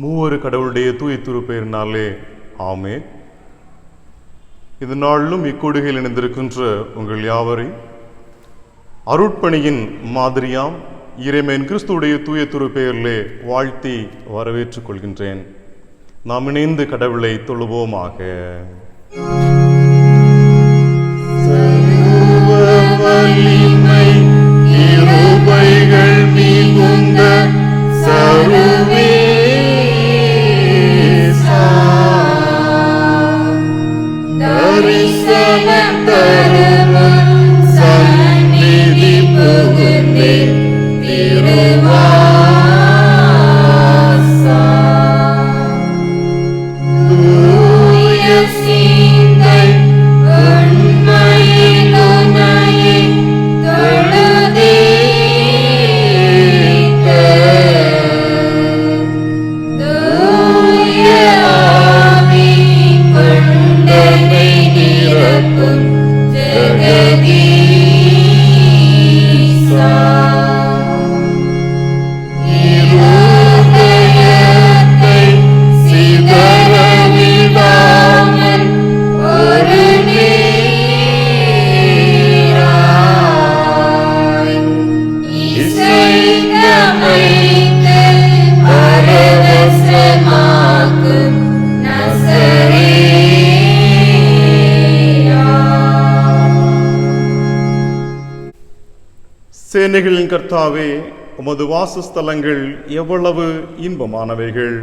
மூவரு கடவுளுடைய தூய திருப்பெயரினாலே ஆமென். இது நாளிலும் இக்கொடுகையில் இணைந்திருக்கின்ற உங்கள் யாவரை அருட்பணியின் மாதிரியாம் இறைமேன் கிறிஸ்துடைய தூய திருப்பெயரிலே வாழ்த்தி வரவேற்றுக் கொள்கின்றேன். நாம் இணைந்து கடவுளை தொழுவோமாக. வலிமை கிருபைகள் மிகுந்த சர்வேசா, தரிசனம் தரும் சந்நிதி புகுந்தே திருவாசா, தூய சிந்தை உண்மையில் உன்னையே தொழுதேத்த, தூய ஆவி கொண்டனை நிரப்பும் ஜெகதீசா, இருதயத்தை சிதற விடாமல் ஒரு நேராய் இசைந்தமைத்து பரவசமாக்கும் நசரேயா. சேனைகளின் கர்த்தாவே, உமது வாசஸ்தலங்கள் எவ்வளவு இன்பமானவைகள்!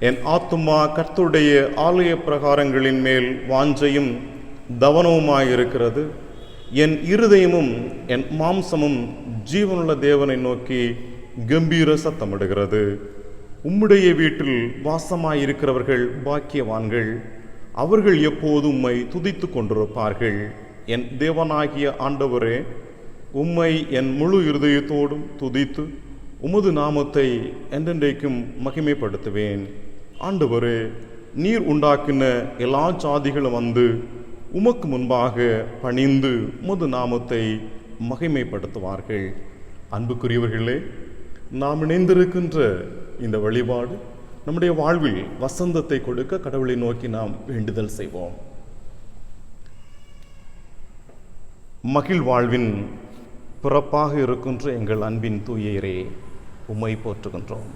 என் ஆத்துமா கர்த்தருடைய ஆலய பிரகாரங்களின் மேல் வாஞ்சையும் தவனவுமாயிருக்கிறது. என் இருதயமும் என் மாம்சமும் ஜீவனுள்ள தேவனை நோக்கி கம்பீர சத்தமிடுகிறது. உம்முடைய வீட்டில் வாசமாயிருக்கிறவர்கள் பாக்கியவான்கள், அவர்கள் எப்போது உம்மை துதித்து கொண்டிருப்பார்கள். என் தேவனாகிய ஆண்டவரே, உம்மை என் முழு இருதயத்தோடும் துதித்து உமது நாமத்தை என்றென்றைக்கும் மகிமைப்படுத்துவேன். ஆண்டவரே, நீர் உண்டாக்கின எல்லா ஜாதிகளும் வந்து உமக்கு முன்பாக பணிந்து உமது நாமத்தை மகிமைப்படுத்துவார்கள். அன்புக்குரியவர்களே, நாம் இணைந்திருக்கின்ற இந்த வழிபாடு நம்முடைய வாழ்வில் வசந்தத்தை கொடுக்க கடவுளை நோக்கி நாம் வேண்டுதல் செய்வோம். மகிழ் வாழ்வின் பிறப்பாக இருக்கின்ற எங்கள் அன்பின் தூயரே, உம்மை போற்றுகின்றோம்.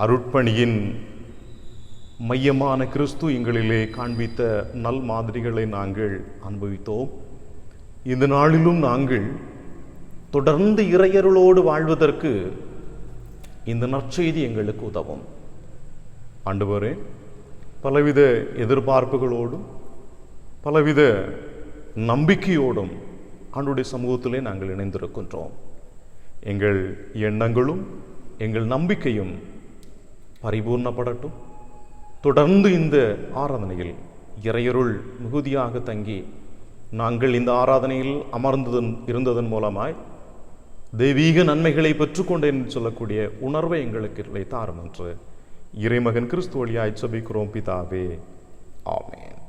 அருட்பணியின் மையமான கிறிஸ்து எங்களிலே காண்பித்த நல் மாதிரிகளை நாங்கள் அனுபவித்தோம். இந்த நாளிலும் நாங்கள் தொடர்ந்து இறையருளோடு வாழ்வதற்கு இந்த நற்செய்தி எங்களுக்கு உதவும். ஆண்டவரே, பலவித எதிர்பார்ப்புகளோடும் பலவித நம்பிக்கையோடும் ஆண்டவருடைய சமூகத்திலே நாங்கள் இணைந்திருக்கின்றோம். எங்கள் எண்ணங்களும் எங்கள் நம்பிக்கையும் பரிபூர்ணப்படட்டும். தொடர்ந்து இந்த ஆராதனையில் இறையருள் மிகுதியாக தங்கி நாங்கள் இந்த ஆராதனையில் இருந்ததன் மூலமாய் தெய்வீக நன்மைகளை பெற்றுக்கொண்டேன் என்று சொல்லக்கூடிய உணர்வை எங்களுக்கு தாரும் என்று இறைமகன் கிறிஸ்து வழியாய் ஜெபிக்கிறோம் பிதாவே, ஆமென்.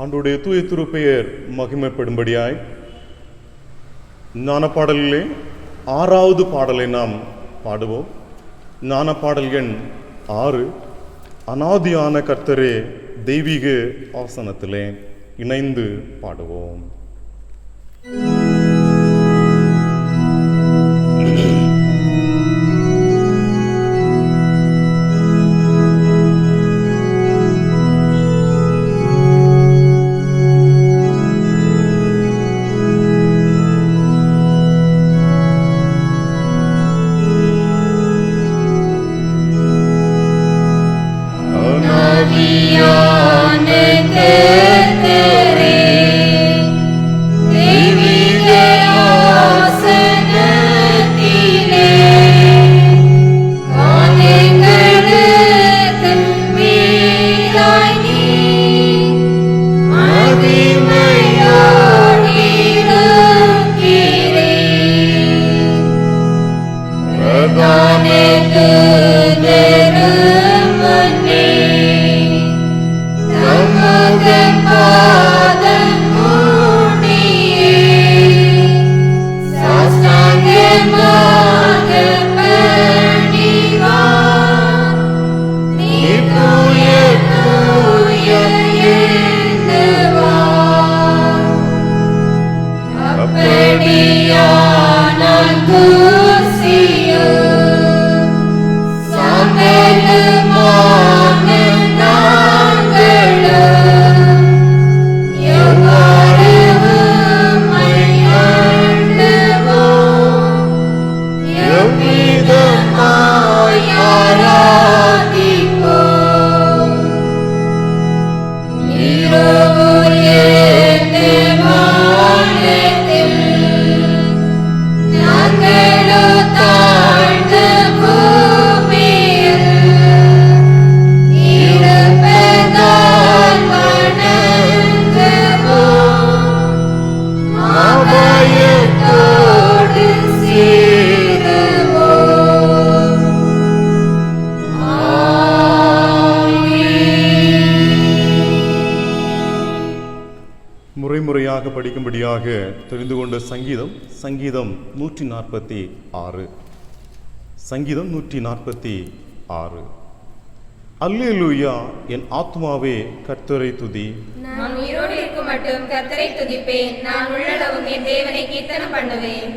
ஆண்டவருடைய தூய திருப்பெயர் மகிமைப்படும்படியாய் ஞானப்பாடலிலே 6வது பாடலை நாம் பாடுவோம். ஞானப்பாடல் எண் 6, அநாதியான கர்த்தரே தெய்வீக ஆசனத்திலே. இணைந்து பாடுவோம். Sastange Mage முறையாக படிக்கும்படியாக தெரிந்து கொண்ட சங்கீதம் 146. சங்கீதம் 146. அல்லேலூயா, என் ஆத்துமாவே கர்த்தரை துதி. நான் உயிரோடு இருக்கும் மட்டும் கர்த்தரை துதிப்பேன். நான் உள்ளளவும் என் தேவனை கீர்த்தனம் பண்ணுவேன்.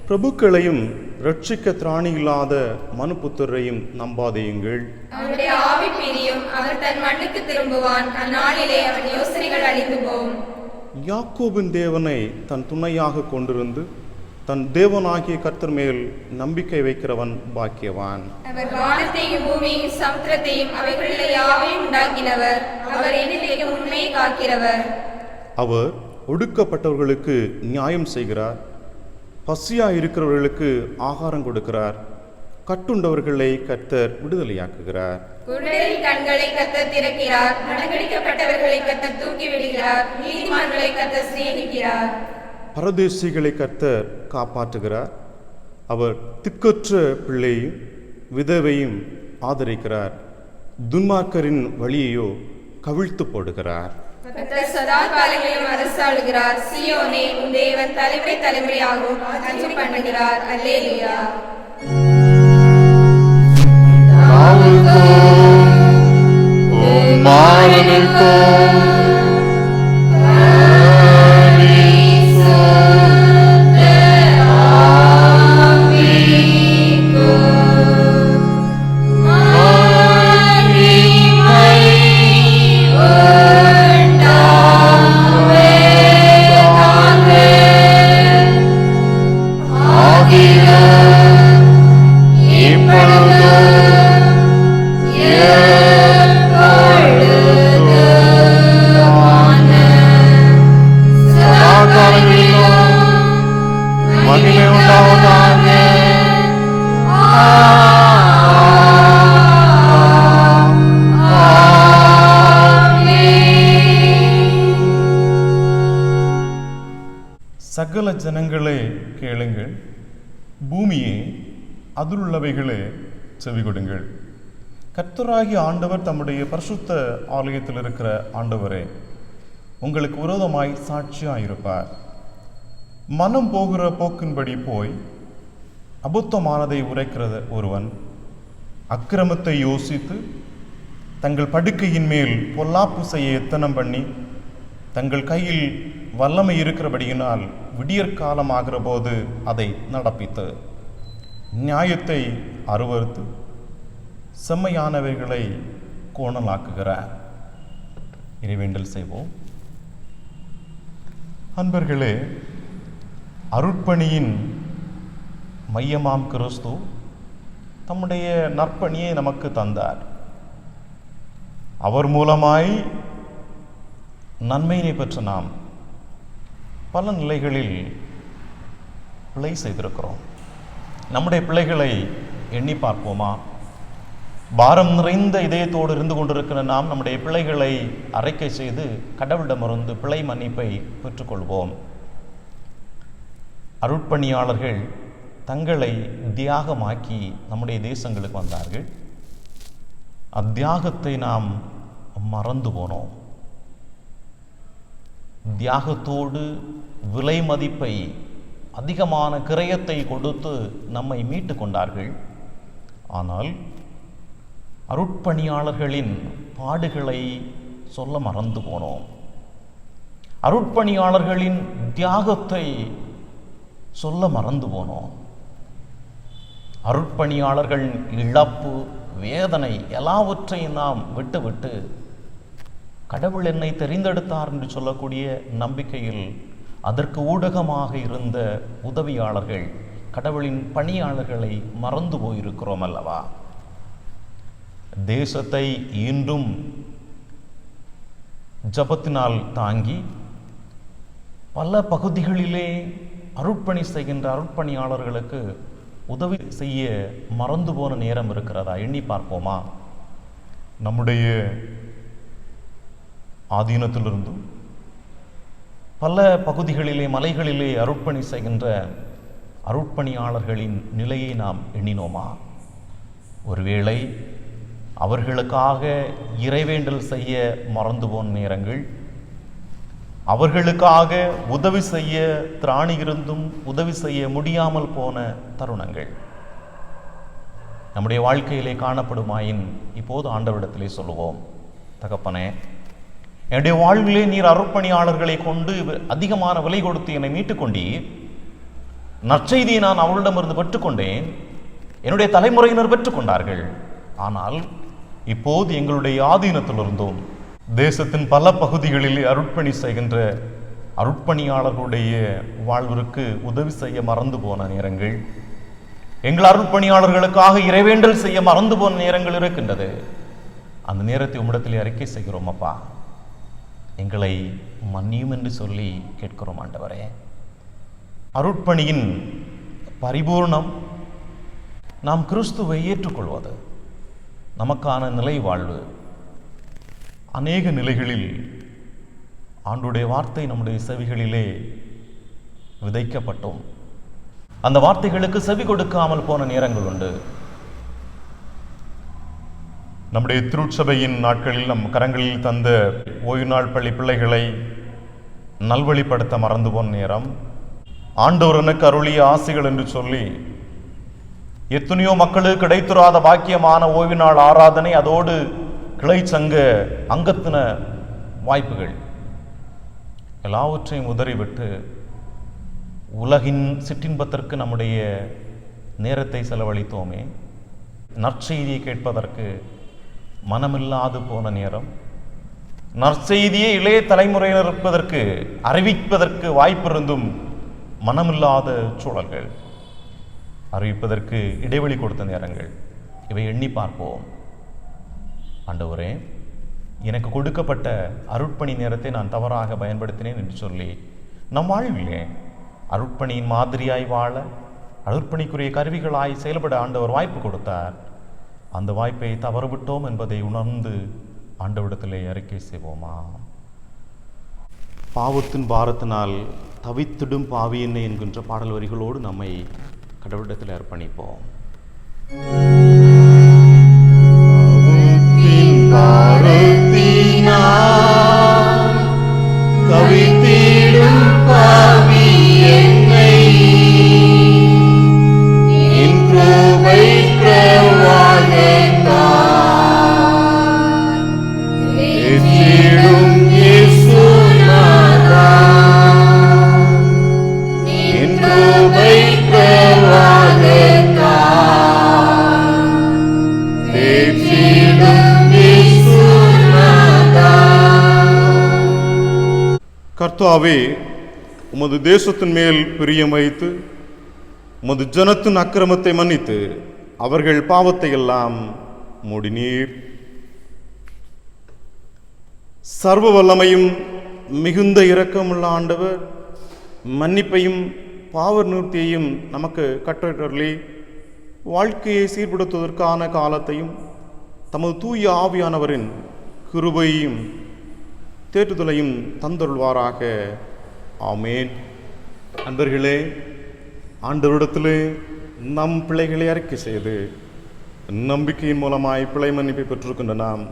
பிரபுக்களையும் ரட்சிக்க திராணி இல்லாத மனுபுத்திரையும் நம்பாதேயுங்கள். அவருடைய ஆவி பிரியும், அவர் தன் மண்ணுக்கு திரும்புவான். அந்நாளிலே அவன் யோசனைகள் அழிந்து போம். யாக்கோபின் தேவனை தன் துணையாக கொண்டிருந்து தன் தேவனாகிய கர்த்தர் மேல் நம்பிக்கை வைக்கிறவன் பாக்கியவான். அவர் வானத்தையும் பூமியையும் சமுத்திரத்தையும் அவைகளில் யாவையும் உண்டாக்கினவர். அவர் என்னிலே உண்மையை காக்கிறவர். அவர் ஒடுக்கப்பட்டவர்களுக்கு நியாயம் செய்கிறார். பசியா இருக்கிறவர்களுக்கு ஆகாரம் கொடுக்கிறார். கட்டுண்டவர்களை கர்த்தர் விடுதலையாக்குகிறார். குருடரின் கண்களை கர்த்தர் திறக்கிறார். மடங்கடிக்கப்பட்டவர்களை கர்த்தர் தூக்கி விடுகிறார். நீதிமான்களை கர்த்தர் சிநேகிக்கிறார். பரதேசிகளை கர்த்தர் காப்பாற்றுகிறார். அவர் திக்கற்ற பிள்ளையும் விதவையும் ஆதரிக்கிறார். துன்மார்க்கரின் வழியையோ கவிழ்த்து போடுகிறார். கர்த்தர் சதா காலங்களிலும் அரசாளுகிறார். சீயோனே, உன் தேவன் தலைமுறை தலைமுறையாகவும் ஆட்சி பண்ணுகிறார். அல்லேலூயா. சகல ஜனங்களே கேளுங்கள், பூமியே அதிலுள்ளவைகளே செவி கொடுங்கள். கர்த்தராகிய ஆண்டவர் தம்முடைய பரிசுத்த ஆலயத்தில் இருக்கிற ஆண்டவரே, உங்களுக்கு விரோதமாய் சாட்சியாயிருப்பார். மனம் போகிற போக்கின்படி போய் அபுத்தமானதை உரைக்கிறது ஒருவன் அக்கிரமத்தை யோசித்து தங்கள் படுக்கையின் மேல் பொல்லாப்பு செய்ய எத்தனம் பண்ணி தங்கள் கையில் வல்லமை இருக்கிறபடியினால் விடியற்காலமாகிற போது அதை நடப்பித்து நியாயத்தை அருவறுத்து செம்மையானவைகளை கோணலாக்குகிறார். இறைவேண்டல் செய்வோம். அன்பர்களே, அருட்பணியின் மையமாம் கிறிஸ்து தம்முடைய நற்பணியை நமக்கு தந்தார். அவர் மூலமாய் நன்மையினை பெற்ற நாம் பல நிலைகளில் பிழை செய்திருக்கிறோம். நம்முடைய பிள்ளைகளை எண்ணி பார்ப்போமா? பாரம் நிறைந்த இதயத்தோடு இருந்து கொண்டிருக்கிற நாம் நம்முடைய பிள்ளைகளை அரைக்கை செய்து கடவுளிடமிருந்து பிழை மன்னிப்பை பெற்றுக்கொள்வோம். அருட்பணியாளர்கள் தங்களை தியாகமாக்கி நம்முடைய தேசங்களுக்கு வந்தார்கள். அத்தியாகத்தை நாம் மறந்து போனோம். தியாகத்தோடு விலை மதிப்பை அதிகமான கிரயத்தை கொடுத்து நம்மை மீட்டு கொண்டார்கள். ஆனால் அருட்பணியாளர்களின் பாடுகளை சொல்ல மறந்து போனோம். அருட்பணியாளர்களின் தியாகத்தை சொல்ல மறந்து போனோம். அருட்பணியாளர்கள் இழப்பு, வேதனை எல்லாவற்றையும் நாம் விட்டு கடவுள் என்னை தெரிந்தெடுத்தார் என்று சொல்லக்கூடிய நம்பிக்கையில் அதற்கு ஊடகமாக இருந்த உதவியாளர்கள், கடவுளின் பணியாளர்களை மறந்து போயிருக்கிறோம் அல்லவா? தேசத்தை இன்றும் ஜபத்தினால் தாங்கி பல பகுதிகளிலே அருட்பணி செய்கின்ற அருட்பணியாளர்களுக்கு உதவி செய்ய மறந்து போன நேரம் இருக்கிறதா? எண்ணி பார்ப்போமா? நம்முடைய ஆதீனத்திலிருந்தும் பல பகுதிகளிலே மலைகளிலே அருட்பணி செய்கின்ற அருட்பணியாளர்களின் நிலையை நாம் எண்ணினோமா? ஒருவேளை அவர்களுக்காக இறைவேண்டல் செய்ய மறந்து போன நேரங்கள், அவர்களுக்காக உதவி செய்ய திராணி இருந்தும் உதவி செய்ய முடியாமல் போன தருணங்கள் நம்முடைய வாழ்க்கையிலே காணப்படுமாயின் இப்போது ஆண்டவரிடத்திலே சொல்லுவோம், தகப்பனே, என்னுடைய வாழ்விலே நீர் அருட்பணியாளர்களை கொண்டு அதிகமான விலை கொடுத்து என்னை மீட்டுக்கொண்டீர். நற்செய்தியை நான் அவர்களிடமிருந்து பெற்றுக்கொண்டேன், என்னுடைய தலைமுறையினர் பெற்றுக்கொண்டார்கள். ஆனால் இப்போது எங்களுடைய ஆதீனத்திலிருந்தும் தேசத்தின் பல பகுதிகளில் அருட்பணி செய்கின்ற அருட்பணியாளர்களுடைய வாழ்விற்கு உதவி செய்ய மறந்து போன நேரங்கள், எங்கள் அருட்பணியாளர்களுக்காக இறைவேண்டல் செய்ய மறந்து போன நேரங்கள் இருக்கின்றது. அந்த நேரத்தை உம்மிடத்தில் அறிக்கை செய்கிறோம். அப்பா, எங்களை மன்னியும் என்று சொல்லி கேட்கிறோம். ஆண்டவரே, அருட்பணியின் பரிபூர்ணம் நாம் கிறிஸ்துவை ஏற்றுக்கொள்வது, நமக்கான நிலை வாழ்வு. அநேக நிலைகளில் ஆண்டுடைய வார்த்தை நம்முடைய செவிகளிலே விதைக்கப்பட்டோம். அந்த வார்த்தைகளுக்கு செவி கொடுக்காமல் போன நேரங்கள் உண்டு. நம்முடைய திருச்சபையின் நாட்களில் நம் கரங்களில் தந்த ஓய்வு நாள் பள்ளி பிள்ளைகளை நல்வழிப்படுத்த மறந்து போன நேரம், ஆண்டவர் எனக்கு அருளிய ஆசைகள் என்று சொல்லி எத்தனையோ மக்களுக்கு கிடைத்துறாத பாக்கியமான ஓய்வு நாள் ஆராதனை, அதோடு கிளை சங்க அங்கத்தின வாய்ப்புகள் எல்லாவற்றையும் உதறிவிட்டு உலகின் சிற்றின்பத்திற்கு நம்முடைய நேரத்தை செலவழித்தோமே. நற்செய்தியை கேட்பதற்கு மனமில்லாது போன நேரம், நற்செய்தியை இளைய தலைமுறையினர் இருப்பதற்கு அறிவிப்பதற்கு வாய்ப்பிருந்தும் மனமில்லாத சூழல்கள், அறிவிப்பதற்கு இடைவெளி கொடுத்த நேரங்கள், இவை எண்ணி பார்ப்போம். ஆண்டவரே, எனக்கு கொடுக்கப்பட்ட அருட்பணி நேரத்தை நான் தவறாக பயன்படுத்தினேன் என்று சொல்லி நம் வாழ்விலே அருட்பணியின் மாதிரியாய் வாழ, அருட்பணிக்குரிய கருவிகளாய் செயல்பட ஆண்டவர் வாய்ப்பு கொடுத்தார். அந்த வாய்ப்பை தவறுவிட்டோம் என்பதை உணர்ந்து ஆண்டவரிடத்திலே அறிக்கை செய்வோமா? பாவத்தின் பாரத்தினால் தவித்திடும் பாவி என்ன என்கின்ற பாடல் வரிகளோடு நம்மை கடவுளிடத்தில் அர்ப்பணிப்போம். தவித்திடும் பாவி என்னை என் கிருபை பிரவாகத்தான் தேற்றிடும் இயேசுநாதா, என் கிருபை பிரவாகத்தான் தேற்றிடும் இயேசுநாதா. கர்த்தாவே, உமது தேசத்தின் மேல் பிரியம் வைத்து உமது ஜனத்தின் அக்கிரமத்தை மன்னித்து அவர்கள் பாவத்தை எல்லாம் மூடினீர். சர்வ வல்லமையும் மிகுந்த இரக்கமுள்ள ஆண்டவர் மன்னிப்பையும் பாவ நிவர்த்தியையும் நமக்கு கற்றறி வாழ்க்கையை சீர்படுத்துவதற்கான காலத்தையும் தமது தூய ஆவியானவரின் கிருபையையும் தேற்றுதலையும் தந்தருள்வாராக. ஆமேன். அன்பர்களே, ஆண்டவரிடத்திலே நம் பிள்ளைகளை அறிக்கை செய்து நம்பிக்கையின் மூலமாய் பிழை மன்னிப்பை பெற்றிருக்கின்ற நாம்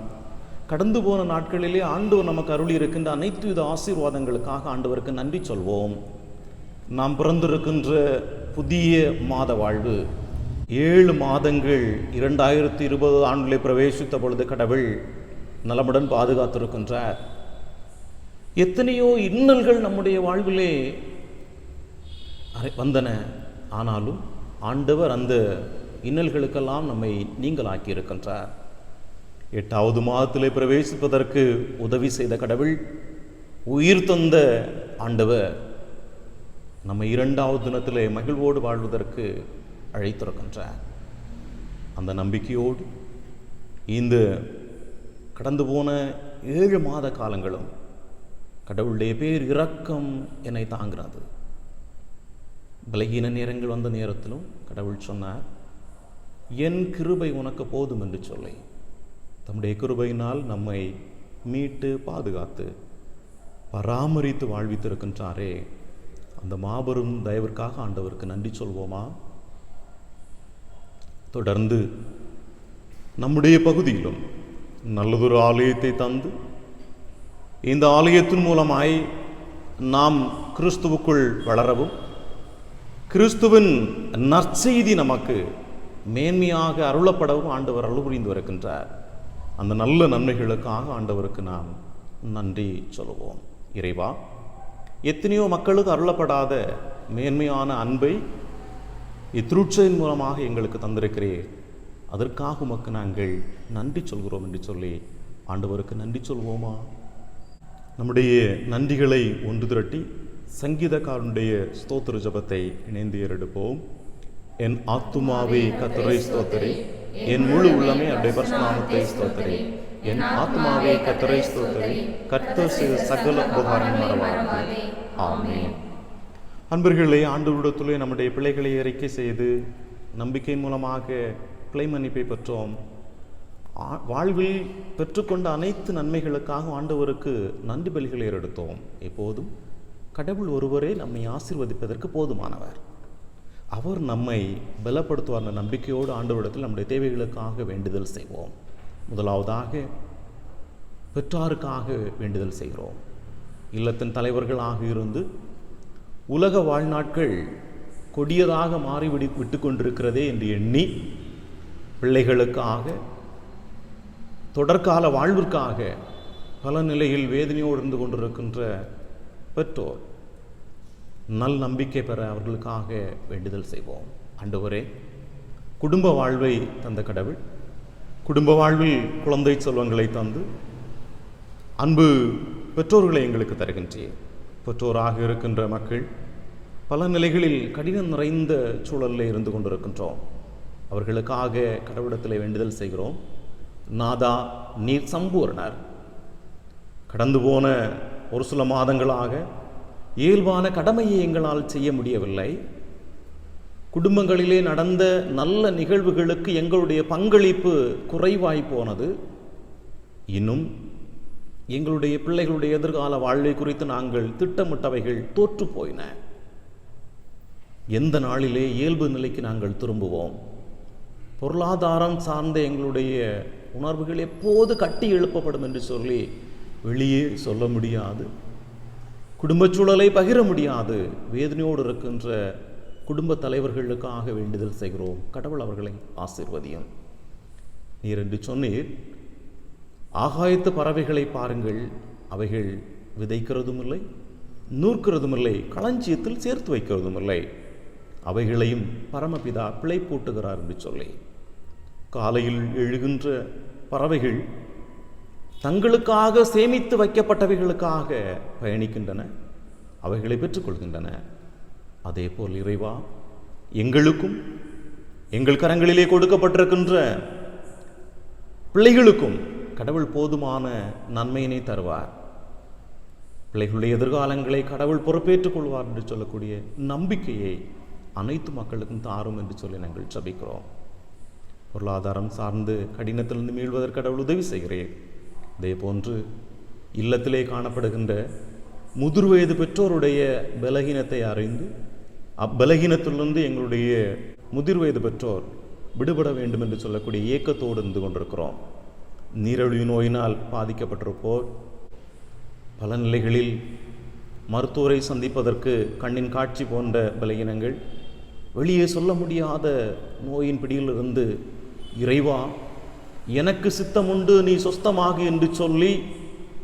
கடந்து போன நாட்களிலே ஆண்டவர் நமக்கு அருளி இருக்கின்ற அனைத்து வித ஆசீர்வாதங்களுக்காக ஆண்டவருக்கு நன்றி சொல்வோம். நாம் பிறந்திருக்கின்ற புதிய மாத வாழ்வு 7 மாதங்கள் 2020 ஆண்டிலே பிரவேசித்த பொழுது கடவுள் நலமுடன் பாதுகாத்திருக்கின்றார். எத்தனையோ இன்னல்கள் நம்முடைய வாழ்விலே வந்தன. ஆனாலும் ஆண்டவர் அந்த இன்னல்களுக்கெல்லாம் நம்மை நீங்களாக்கி இருக்கின்றார். 8வது மாதத்திலே பிரவேசிப்பதற்கு உதவி செய்த கடவுள், உயிர் தந்த ஆண்டவர் நம்மை 2வது தினத்திலே மகிழ்வோடு வாழ்வதற்கு அழைத்திருக்கின்றார். அந்த நம்பிக்கையோடு இந்த கடந்து போன 7 மாத காலங்களும் கடவுளுடைய பேர் இரக்கம் என்னை தாங்கிறது. பலகீன நேரங்கள் வந்த நேரத்திலும் கடவுள் சொன்னார், என் கிருபை உனக்கு போதும் என்று சொல்லி தம்முடைய கிருபையினால் நம்மை மீட்டு பாதுகாத்து பராமரித்து வாழ்வித்திருக்கின்றாரே. அந்த மாபெரும் தயவிற்காக ஆண்டவருக்கு நன்றி சொல்வோமா? தொடர்ந்து நம்முடைய பகுதியிலும் நல்லதொரு ஆலயத்தை தந்து இந்த ஆலயத்தின் மூலமாய் நாம் கிறிஸ்துவுக்குள் வளரவும், கிறிஸ்துவின் நற்செய்தி நமக்கு மேன்மையாக அருளப்படவும் ஆண்டவர் அருள் புரிந்து வருகின்றார். அந்த நல்ல நன்மைகளுக்காக ஆண்டவருக்கு நாம் நன்றி சொல்லுவோம். இறைவா, எத்தனையோ மக்களுக்கு அருளப்படாத மேன்மையான அன்பை இத்திருட்சையின் மூலமாக எங்களுக்கு தந்திருக்கிறீர். அதற்காக உமக்கு நாங்கள் நன்றி சொல்கிறோம் என்று சொல்லி ஆண்டவருக்கு நன்றி சொல்வோமா? நம்முடைய நன்றிகளை ஒன்று திரட்டி சங்கீதக்காரனுடைய ஸ்தோத்திர ஜபத்தை இணைந்து ஏறெடுப்போம். என் ஆத்துமாவே கர்த்தரை ஸ்தோத்திரி, என் முழு உள்ளமே அவருடைய பரிசுநாமத்தை ஸ்தோத்திரி. என் ஆத்துமாவே கர்த்தரை ஸ்தோத்திரி, கர்த்தர் செய்த சகல உபகாரம் மறவாதே. ஆமென். அன்பர்களே, ஆண்டவரிடத்திலே நம்முடைய பிள்ளைகளை அறிக்கை செய்து நம்பிக்கை மூலமாக பிழை மன்னிப்பை பெற்றோம். வாழ்வில் பெற்றுக்கொண்ட அனைத்து நன்மைகளுக்காக ஆண்டவருக்கு நன்றி பலிகளை எடுத்தோம். எப்போதும் கடவுள் ஒருவரே நம்மை ஆசீர்வதிப்பதற்கு போதுமானவர். அவர் நம்மை பலப்படுத்துவார் என்ற நம்பிக்கையோடு ஆண்டவரிடத்தில் நம்முடைய தேவைகளுக்காக வேண்டுதல் செய்வோம். முதலாவதாக பெற்றாருக்காக வேண்டுதல் செய்கிறோம். இல்லத்தின் தலைவர்களாக இருந்து உலக வாழ்நாட்கள் கொடியதாக விட்டு கொண்டிருக்கிறதே என்று எண்ணி பிள்ளைகளுக்காக, தொடர்கால வாழ்விற்காக பல நிலையில் வேதனையோடு இருந்து கொண்டிருக்கின்ற பெற்றோர் நல் நம்பிக்கை பெற அவர்களுக்காக வேண்டுதல் செய்வோம். ஆண்டவரே, குடும்ப வாழ்வை தந்த கடவுள், குடும்ப வாழ்வில் குழந்தை செல்வங்களை தந்து அன்பு பெற்றோர்களை எங்களுக்கு தருகின்றேன். பெற்றோராக இருக்கின்ற மக்கள் பல நிலைகளில் கடினம் நிறைந்த சூழலில் இருந்து கொண்டிருக்கின்றோம். அவர்களுக்காக கடவுளிடத்தில் வேண்டுதல் செய்கிறோம். நாதா, நீர் சம்பூர்ணர். கடந்து போன ஒரு சில மாதங்களாக இயல்பான கடமையை எங்களால் செய்ய முடியவில்லை. குடும்பங்களிலே நடந்த நல்ல நிகழ்வுகளுக்கு எங்களுடைய பங்களிப்பு குறைவாய் போனது. இன்னும் எங்களுடைய பிள்ளைகளுடைய எதிர்கால வாழ்வை குறித்து நாங்கள் திட்டமிட்டவைகள் தோற்று போயின. எந்த நாளிலே இயல்பு நிலைக்கு நாங்கள் திரும்புவோம்? பொருளாதாரம் சார்ந்த எங்களுடைய உணர்வுகள் எப்போது கட்டி எழுப்பப்படும் என்று சொல்லி வெளியே சொல்ல முடியாது. குடும்பச் சூழலை பகிர முடியாது. வேதனையோடு இருக்கின்ற குடும்ப தலைவர்களுக்காக வேண்டுதல் செய்கிறோம். கடவுள் அவர்களை ஆசீர்வதியும். நீர் என்று சொன்னீர், ஆகாயத்து பறவைகளை பாருங்கள், அவைகள் விதைக்கிறதும் இல்லை, நூற்கிறதும் இல்லை, களஞ்சியத்தில் சேர்த்து வைக்கிறதும் இல்லை, அவைகளையும் பரமபிதா பிழை போட்டுகிறார் என்று சொல்லி காலையில் எழுகின்ற பறவைகள் தங்களுக்காக சேமித்து வைக்கப்பட்டவைகளுக்காக பயணிக்கின்றன, அவைகளை பெற்றுக்கொள்கின்றன. அதே போல் இறைவா, எங்களுக்கும் எங்கள் கரங்களிலே கொடுக்கப்பட்டிருக்கின்ற பிள்ளைகளுக்கும் கடவுள் போதுமான நன்மையினை தருவார். பிள்ளைகளுடைய எதிர்காலங்களை கடவுள் பொறுப்பேற்றுக் கொள்வார் என்று சொல்லக்கூடிய நம்பிக்கையை அனைத்து மக்களுக்கும் தாரும் என்று சொல்லி நாங்கள் ஜெபிக்கிறோம். பொருளாதாரம் சார்ந்து கடினத்திலிருந்து மீள்வதற்கு கடவுள் உதவி செய்கிறேன். இதே போன்று இல்லத்திலே காணப்படுகின்ற முதிர் வயது பெற்றோருடைய பலகீனத்தை அறிந்து அப்பலகீனத்திலிருந்து எங்களுடைய முதிர் வயது பெற்றோர் விடுபட வேண்டும் என்று சொல்லக்கூடிய ஏக்கத்தோடு இருந்து கொண்டிருக்கிறோம். நீரிழிவு நோயினால் பாதிக்கப்பட்டிருப்போர், பல நிலைகளில் மருத்துவரை சந்திப்பதற்கு கண்ணின் காட்சி போன்ற பலகீனங்கள், வெளியே சொல்ல முடியாத நோயின் பிடியிலிருந்து இறைவா எனக்கு சித்தம் உண்டு, நீ சொஸ்தமாக என்று சொல்லி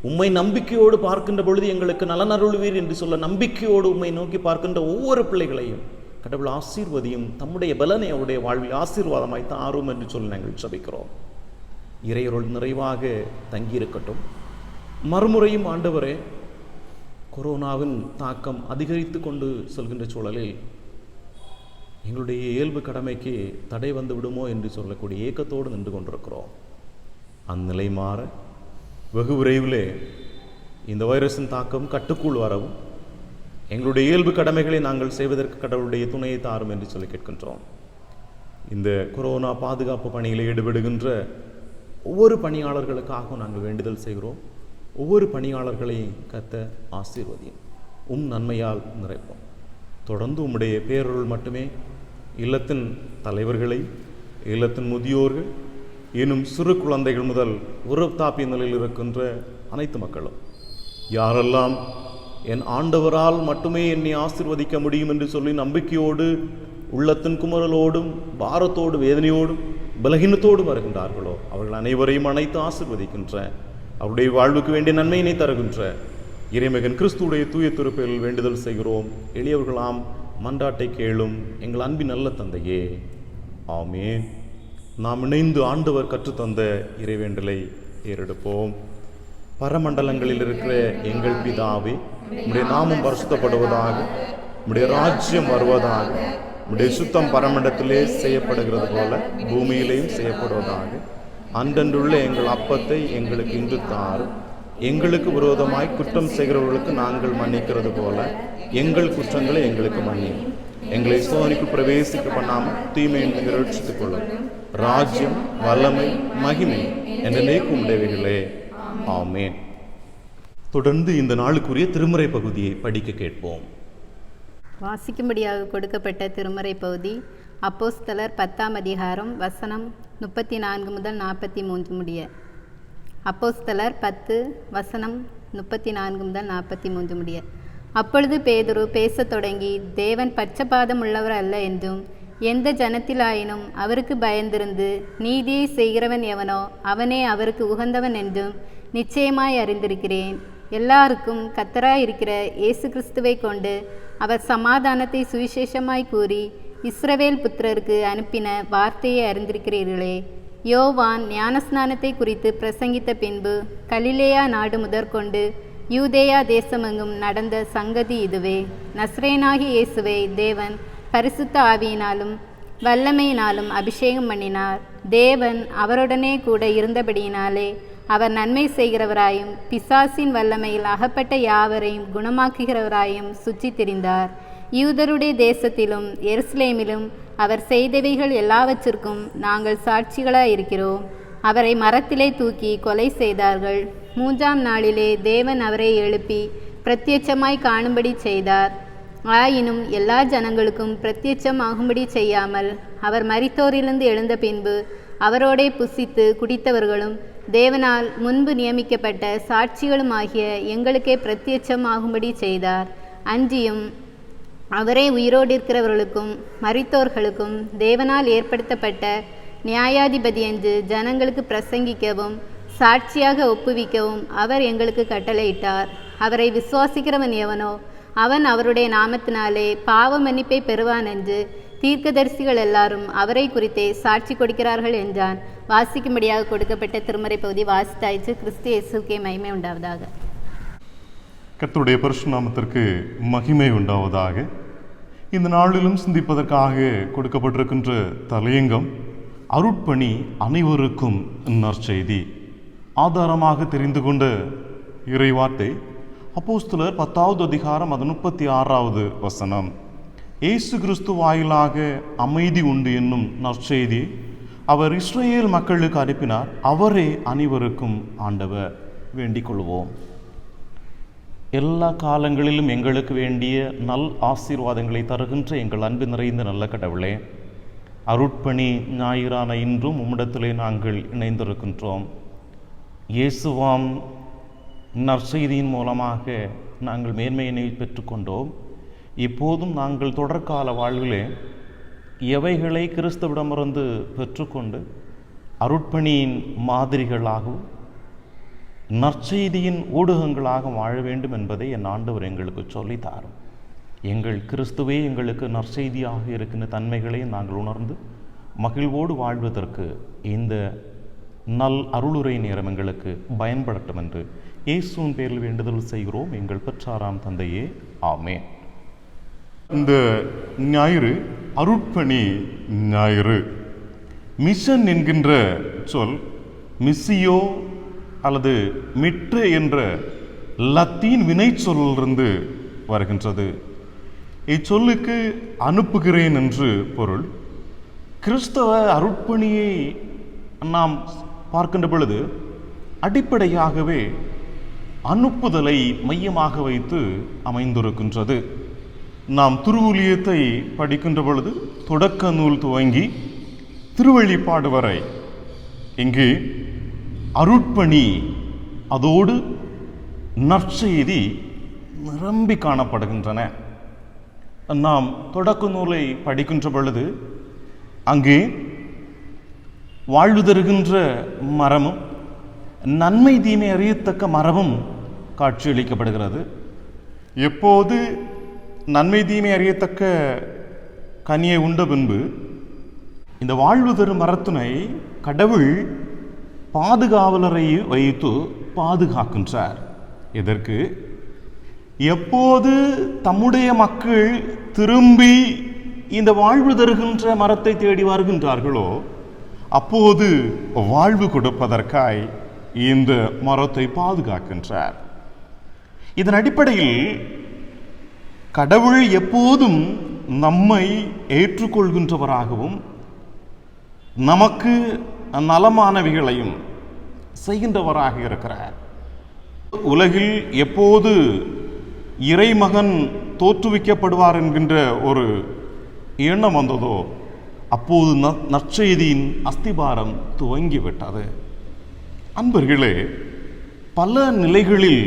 உம்மை நம்பிக்கையோடு பார்க்கின்ற பொழுது எங்களுக்கு நலனருள்வீர் என்று சொல்ல நம்பிக்கையோடு உம்மை நோக்கி பார்க்கின்ற ஒவ்வொரு பிள்ளைகளையும் கடவுள் ஆசீர்வதியும், தம்முடைய பலனை அவருடைய வாழ்வில் ஆசீர்வாதமாய் தாரும் என்று சொல்லி நாங்கள் ஜெபிக்கிறோம். இறையருள் நிறைவாக தங்கியிருக்கட்டும். மறுமுறையும் ஆண்டவரே, கொரோனாவின் தாக்கம் அதிகரித்து கொண்டு செல்கின்ற சூழலில் எங்களுடைய இயல்பு கடமைக்கு தடை வந்து விடுமோ என்று சொல்லக்கூடிய ஏக்கத்தோடு நின்று கொண்டிருக்கிறோம். அந்நிலை மாற வெகு விரைவிலே இந்த வைரஸின் தாக்கம் கட்டுக்குள் வரவும் எங்களுடைய இயல்பு கடமைகளை நாங்கள் செய்வதற்கு கடவுளுடைய துணையை தாரும் என்று சொல்லி கேட்கின்றோம். இந்த கொரோனா பாதுகாப்பு பணியில் ஈடுபடுகின்ற ஒவ்வொரு பணியாளர்களுக்காகவும் நாங்கள் வேண்டுதல் செய்கிறோம். ஒவ்வொரு பணியாளர்களையும் கர்த்த ஆசீர்வதியும், நன்மையால் நிறைப்போம். தொடர்ந்து உம்முடைய பேரருள் மட்டுமே இல்லத்தின் தலைவர்களை, இல்லத்தின் முதியோர்கள், இன்னும் சிறு குழந்தைகள் முதல் உறவுத்தாப்பிய நிலையில் இருக்கின்ற அனைத்து மக்களும், யாரெல்லாம் என் ஆண்டவரால் மட்டுமே என்னை ஆசீர்வதிக்க முடியும் என்று சொல்லி நம்பிக்கையோடு உள்ளத்தின் குமரலோடும் பாரத்தோடு வேதனையோடும் பலகீனத்தோடும் வருகின்றார்களோ அவர்கள் அனைவரையும் அனைத்து ஆசீர்வதிக்கின்ற அவருடைய வாழ்வுக்கு வேண்டிய நன்மையினை தருகின்ற இறைமகன் கிறிஸ்துடைய தூய திருப்பெயரில் வேண்டுதல் செய்கிறோம். எளியவர்களாம் மன்றாட்டை கேளும் எங்கள் அன்பின் நல்ல தந்தையே, ஆமென். நாம் இணைந்து ஆண்டவர் கற்றுத்தந்த இறைவேண்டலை ஏறெடுப்போம். பரமண்டலங்களில் இருக்கிற எங்கள் பிதாவே, உம்முடைய நாமம் பரிசுத்தப்படுவதாக, உம்முடைய ராஜ்யம் வருவதாக, உம்முடைய சுத்தம் பரமண்டத்திலே செய்யப்படுகிறது போல பூமியிலேயும் செய்யப்படுவதாக. அன்றன்றுள்ள எங்கள் அப்பத்தை எங்களுக்கு இன்று தாரும். எங்களுக்கு விரோதமாய் குற்றம் செய்கிறவர்களுக்கு நாங்கள் மன்னிக்கிறது போல எங்கள் குற்றங்களை எங்களுக்கு மன்னியும். எங்களை சோதனைக்கு பிரவேசிக்க பண்ணாமல் தீமையை ரட்சித்துக் கொள்ளும். ராஜ்யம், வல்லமை, மகிமை என்றைக்கும் உடையவைகளே. ஆமென். தொடர்ந்து இந்த நாளுக்குரிய திருமறை பகுதியை படிக்க கேட்போம். வாசிக்கும்படியாக கொடுக்கப்பட்ட திருமறை பகுதி அப்போஸ்தலர் 10ஆம் அதிகாரம் வசனம் 34 முதல் 43 முடிய. அப்போஸ்தலர் 10 வசனம் 34 முதல் 43 முடிய. அப்பொழுது பேதுரு பேசத் தொடங்கி, தேவன் பட்சபாதம் உள்ளவர் அல்ல என்றும், எந்த ஜனத்திலாயினும் அவருக்கு பயந்திருந்து நீதியை செய்கிறவன் எவனோ அவனே அவருக்கு உகந்தவன் என்றும் நிச்சயமாய் அறிந்திருக்கிறேன். எல்லாருக்கும் கர்த்தராயிருக்கிற இயேசு கிறிஸ்துவை கொண்டு அவர் சமாதானத்தை சுவிசேஷமாய் கூறி இஸ்ரவேல் புத்திரருக்கு அனுப்பின வார்த்தையை அறிந்திருக்கிறீர்களே. யோவான் ஞானஸ்நானத்தை குறித்து பிரசங்கித்த பின்பு கலிலேயா நாடு முதற்கொண்டு யூதேயா தேசமெங்கும் நடந்த சங்கதி இதுவே. நசரேயனாகிய இயேசுவை தேவன் பரிசுத்த ஆவியினாலும் வல்லமையினாலும் அபிஷேகம் பண்ணினார். தேவன் அவருடனே கூட இருந்தபடியினாலே அவர் நன்மை செய்கிறவராயும் பிசாசின் வல்லமையில் அகப்பட்ட யாவரையும் குணமாக்குகிறவராயும் சுற்றி திரிந்தார். யூதருடைய தேசத்திலும் எருசலேமிலும் அவர் செய்தவைகள் எல்லாவற்றிற்கும் நாங்கள் சாட்சிகளாயிருக்கிறோம். அவரை மரத்திலே தூக்கி கொலை செய்தார்கள். 3ஆம் நாளிலே தேவன் அவரை எழுப்பி பிரத்யட்சமாய் காணும்படி செய்தார். ஆயினும் எல்லா ஜனங்களுக்கும் பிரத்யட்சமாகும்படி செய்யாமல் அவர் மரித்தோரிலிருந்து எழுந்த பின்பு அவரோடே புசித்து குடித்தவர்களும் தேவனால் முன்பு நியமிக்கப்பட்ட சாட்சிகளுமாகிய எங்களுக்கே பிரத்யட்சமாகும்படி செய்தார். அன்றியும் அவரே உயிரோடு இருக்கிறவர்களுக்கும் மரித்தோர்களுக்கும் தேவனால் ஏற்படுத்தப்பட்ட நியாயாதிபதி என்று ஜனங்களுக்கு பிரசங்கிக்கவும் சாட்சியாக ஒப்புவிக்கவும் அவர் எங்களுக்கு கட்டளையிட்டார். அவரை விசுவாசிக்கிறவன் எவனோ அவன் அவருடைய நாமத்தினாலே பாவ மன்னிப்பை பெறுவான் என்று தீர்க்கதரிசிகள் எல்லாரும் அவரை குறித்தே சாட்சி கொடுக்கிறார்கள் என்றான். வாசிக்கும்படியாக கொடுக்கப்பட்ட திருமறை பகுதி வாசித்தாயிற்று. கிறிஸ்து இயேசுவுக்கே மகிமை உண்டாவதாக. கர்த்தருடைய பரிசுத்த நாமத்திற்கு மகிமை உண்டாவதாக. இந்த நாளிலும் சிந்திப்பதற்காக கொடுக்கப்பட்டிருக்கின்ற தலையங்கம் அருட்பணி அனைவருக்கும் நற்செய்தி. ஆதாரமாக தெரிந்து கொண்ட இறைவார்த்தை அப்போஸ்தலர் 10ஆவது அதிகாரம் 36வது வசனம். இயேசு கிறிஸ்து வாயிலாக அமைதி உண்டு என்னும் நற்செய்தி அவர் இஸ்ரவேல் மக்களுக்கு அனுப்பினார். அவரே அனைவருக்கும் ஆண்டவர். வேண்டிக் கொள்வோம். எல்லா காலங்களிலும் எங்களுக்கு வேண்டிய நல் ஆசீர்வாதங்களை தருகின்ற எங்கள் அன்பு நிறைந்த நல்ல கடவுளே, அருட்பணி ஞாயிறான இன்றும் உம்மிடத்திலே நாங்கள் இணைந்திருக்கின்றோம். இயேசுவாம் நற்செய்தியின் மூலமாக நாங்கள் மேன்மையினை பெற்றுக்கொண்டோம். இப்போதும் நாங்கள் தொடர்கால வாழ்விலே எவைகளை கிறிஸ்துவிடமிருந்து பெற்றுக்கொண்டு அருட்பணியின் மாதிரிகளாகவும் நற்செய்தியின் ஊடகங்களாக வாழ வேண்டும் என்பதை என் ஆண்டவர் எங்களுக்கு சொல்லித்தாரும். எங்கள் கிறிஸ்துவே எங்களுக்கு நற்செய்தியாக இருக்கின்ற தன்மைகளை நாங்கள் உணர்ந்து மகிழ்வோடு வாழ்வதற்கு இந்த நல் அருளுரை நேரம் எங்களுக்கு பயன்படட்டும் என்று இயேசுவின் பேரில் வேண்டுதல் செய்கிறோம் எங்கள் பெற்றாராம் தந்தையே, ஆமென். இந்த ஞாயிறு அருட்பணி ஞாயிறு. மிஷன் என்கின்ற சொல் மிஸ்ஸியோ அல்லது மிட்ரு என்ற லத்தீன் வினை சொல்லிலிருந்து வருகின்றது. இச்சொல்லுக்கு அனுப்புகிறேன் என்று பொருள். கிறிஸ்தவ அருட்பணியை நாம் பார்க்கின்ற பொழுது அடிப்படையாகவே அனுப்புதலை மையமாக வைத்து அமைந்திருக்கின்றது. நாம் திருவுலியத்தை படிக்கின்ற பொழுது தொடக்க நூல் துவங்கி திருவெளிப்பாடு வரை இங்கு அருட்பணி அதோடு நற்செய்தி நிரம்பி காணப்படுகின்றன. நாம் தொடக்க நூலை படிக்கின்ற பொழுது அங்கே வாழ்வு தருகின்ற மரமும் நன்மை தீமை அறியத்தக்க மரமும் காட்சியளிக்கப்படுகிறது. எப்போது நன்மை தீமை அறியத்தக்க கனியை உண்ட பின்பு இந்த வாழ்வு தரும் மரத்தினை கடவுள் பாதுகாவலரை வைத்து பாதுகாக்கின்றார். இதற்கு எப்போது தம்முடைய மக்கள் திரும்பி இந்த வாழ்வு தருகின்ற மரத்தை தேடி வருகின்றார்களோ அப்போது வாழ்வு கொடுப்பதற்காய் இந்த மரத்தை பாதுகாக்கின்றார். இதன் அடிப்படையில் கடவுள் எப்போதும் நம்மை ஏற்றுக்கொள்கின்றவராகவும் நமக்கு நலமானவைகளையும் செய்கின்றவராக இருக்கிறார். உலகில் எப்போது இறைமகன் தோற்றுவிக்கப்படுவார் என்கின்ற ஒரு எண்ணம் வந்ததோ அப்போது நற்செய்தியின் அஸ்திபாரம் துவங்கிவிட்டது. அன்பர்களே, பல நிலைகளில்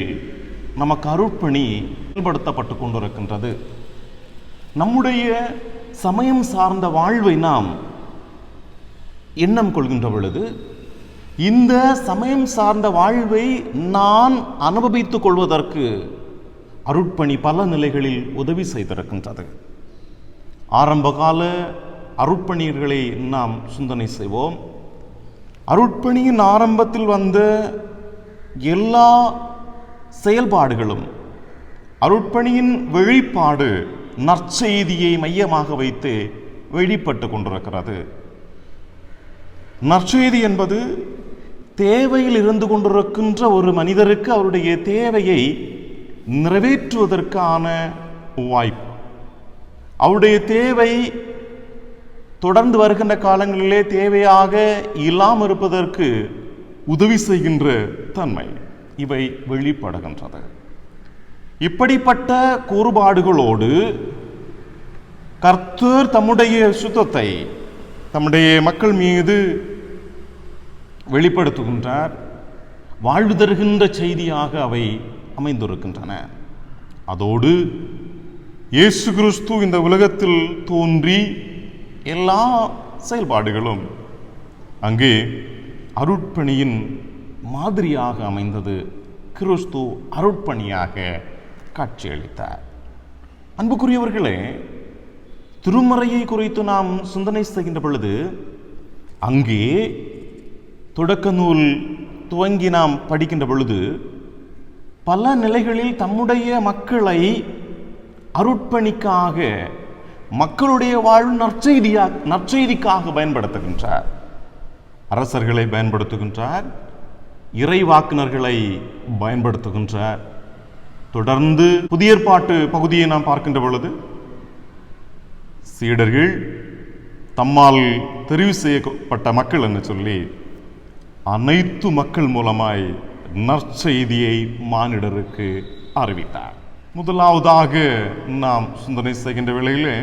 நமக்கு அருட்பணி செயல்படுத்தப்பட்டு கொண்டிருக்கின்றது. நம்முடைய சமயம் சார்ந்த வாழ்வை நாம் எண்ணம் கொள்கின்ற பொழுது இந்த சமயம் சார்ந்த வாழ்வை நான் அனுபவித்துக் கொள்வதற்கு அருட்பணி பல நிலைகளில் உதவி செய்திருக்கின்றது. ஆரம்பகால அருட்பணியர்களை நாம் சிந்தனை செய்வோம். அருட்பணியின் ஆரம்பத்தில் வந்த எல்லா செயல்பாடுகளும் அருட்பணியின் வெளிப்பாடு நற்செய்தியை மையமாக வைத்து வெளிப்பட்டு கொண்டிருக்கிறது. நற்செய்தி என்பது தேவையில் இருந்து கொண்டிருக்கின்ற ஒரு மனிதருக்கு அவருடைய தேவையை நிறைவேற்றுவதற்கான வாய்ப்பு. அவருடைய தேவை தொடர்ந்து வருகின்ற காலங்களிலே தேவையாக இல்லாமல் இருப்பதற்கு உதவி செய்கின்ற தன்மை இவை வெளிப்படுகின்றது. இப்படிப்பட்ட கூறுபாடுகளோடு கர்த்தர் தம்முடைய சுத்தத்தை தம்முடைய மக்கள் மீது வெளிப்படுத்துகின்றார். வாழ்வு தருகின்ற செய்தியாக அவை அமைந்திருக்கின்றன. அதோடு இயேசு கிறிஸ்து இந்த உலகத்தில் தோன்றி எல்லா செயல்பாடுகளும் அங்கே அருட்பணியின் மாதிரியாக அமைந்தது. கிறிஸ்து அருட்பணியாக காட்சியளித்தார். அன்புக்குரியவர்களே, திருமறையை குறித்து நாம் சிந்தனை செய்கின்ற பொழுது அங்கே தொடக்க நூல் துவங்கி நாம் படிக்கின்ற பொழுது பல நிலைகளில் தம்முடைய மக்களை அருட்பணிக்காக மக்களுடைய வாழ்வு நற்செய்திக்காக பயன்படுத்துகின்றார். அரசர்களை பயன்படுத்துகின்றார், இறைவாக்குனர்களை பயன்படுத்துகின்றார். தொடர்ந்து புதிய ஏற்பாட்டு பகுதியை நாம் பார்க்கின்ற பொழுது சீடர்கள் தம்மால் தெரிவு செய்யப்பட்ட மக்கள் என்று சொல்லி அனைத்து மக்கள் மூலமாய் நற்செய்தியை மானிடருக்கு அறிவித்தார். முதலாவதாக நாம் சிந்தனை செய்கின்ற வேளையிலே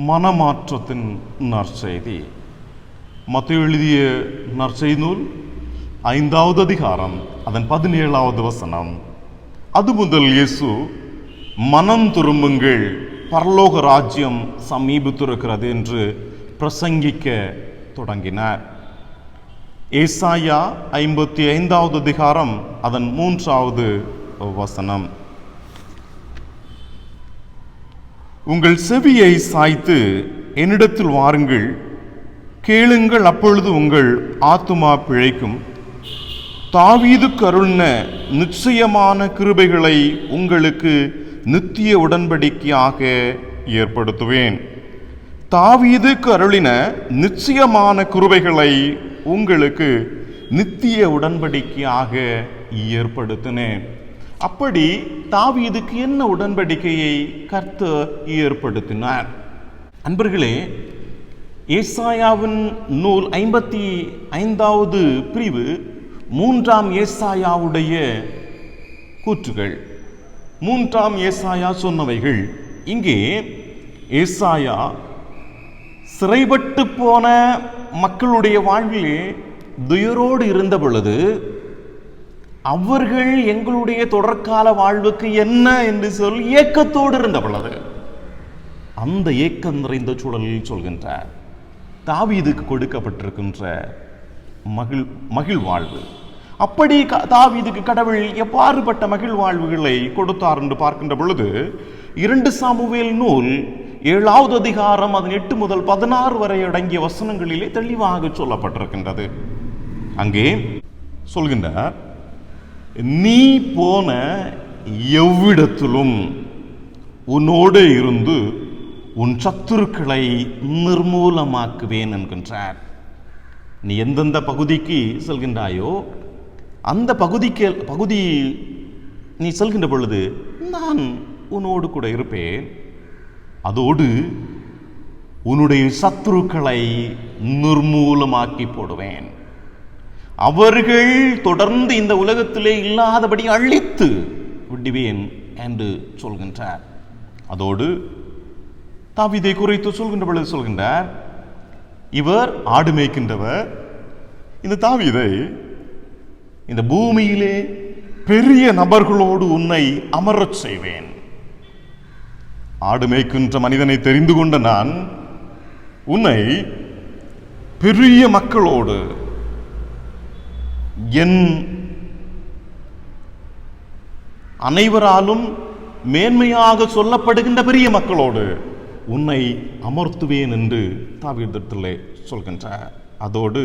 மனமாற்றத்தின் நற்செய்தி. மத்தேயு எழுதிய நற்செய்தி நூல் 5வது அதிகாரம் அதன் 17வது வசனம். அது முதல் இயேசு மனம் திரும்புங்கள், பரலோக ராஜ்யம் சமீபித்திருக்கிறது என்று பிரசங்கிக்க தொடங்கினார். ஏசாயா 55வது அதிகாரம் அதன் 3வது வசனம். உங்கள் செவியை சாய்த்து என்னிடத்தில் வாருங்கள், கேளுங்கள், அப்பொழுது உங்கள் ஆத்துமா பிழைக்கும். தாவீதுக்கு அருளின நிச்சயமான கிருபைகளை உங்களுக்கு நித்திய உடன்படிக்கையாக ஏற்படுத்துவேன். தாவீதுக்கு அருளின நிச்சயமான கிருபைகளை உங்களுக்கு நித்திய உடன்படிக்கையாக ஏற்படுத்தினேன். அப்படி தாவீதுக்கு என்ன உடன்படிக்கையை கர்த்தர் ஏற்படுத்தினார்? அன்பர்களே, ஏசாயாவின் நூல் 55வது பிரிவு 3ஆம் ஏசாயாவுடைய கூற்றுகள். 3ஆம் ஏசாயா சொன்னவைகள். இங்கே ஏசாயா சிறைப்பட்டு போன மக்களுடைய வாழ்விலே துயரோடு இருந்த பொழுது அவர்கள் எங்களுடைய தொடர்கால வாழ்வுக்கு என்ன என்று சொல்லி ஏக்கத்தோடு இருந்த பொழுது அந்த ஏக்கம் நிறைந்த சூழலில் சொல்கின்றார், தாவீதுக்கு கொடுக்கப்பட்டிருக்கின்ற மகிழ்வாழ்வு. அப்படி தாவீதுக்கு கடவுள் எவ்வாறுபட்ட மகிழ்வாழ்வுகளை கொடுத்தார் என்று பார்க்கின்ற பொழுது 2 சாமுவேல் நூல் 7வது அதிகாரம் அதன் 8 முதல் 16 வரை அடங்கிய வசனங்களிலே தெளிவாக சொல்லப்பட்டிருக்கின்றது. அங்கே சொல்கின்றார், நீ போன எவ்விடத்திலும் உன்னோடு இருந்து உன் சத்துருக்களை நிர்மூலமாக்குவேன் என்கின்றார். நீ எந்தெந்த பகுதிக்கு செல்கின்றாயோ அந்த பகுதி நீ செல்கின்ற பொழுது நான் உன்னோடு கூட இருப்பேன். அதோடு உன்னுடைய சத்துருக்களை நிர்மூலமாக்கி போடுவேன். அவர்கள் தொடர்ந்து இந்த உலகத்திலே இல்லாதபடி அழித்து விடுவேன் என்று சொல்கின்றார். அதோடு தாவீதை குறித்து சொல்கின்ற பொழுது சொல்கின்றார், இவர் ஆடு மேய்க்கின்றவர். இந்த தாவீதை இந்த பூமியிலே பெரிய நபர்களோடு உன்னை அமரச் செய்வேன். ஆடு மேய்க்கின்ற மனிதனை தெரிந்து கொண்ட நான் உன்னை பெரிய மக்களோடு, என் அனைவராலும் மேன்மையாக சொல்லப்படுகின்ற பெரிய மக்களோடு உன்னை அமர்த்துவேன் என்று தாவீதிடத்திலே சொல்கின்றார். அதோடு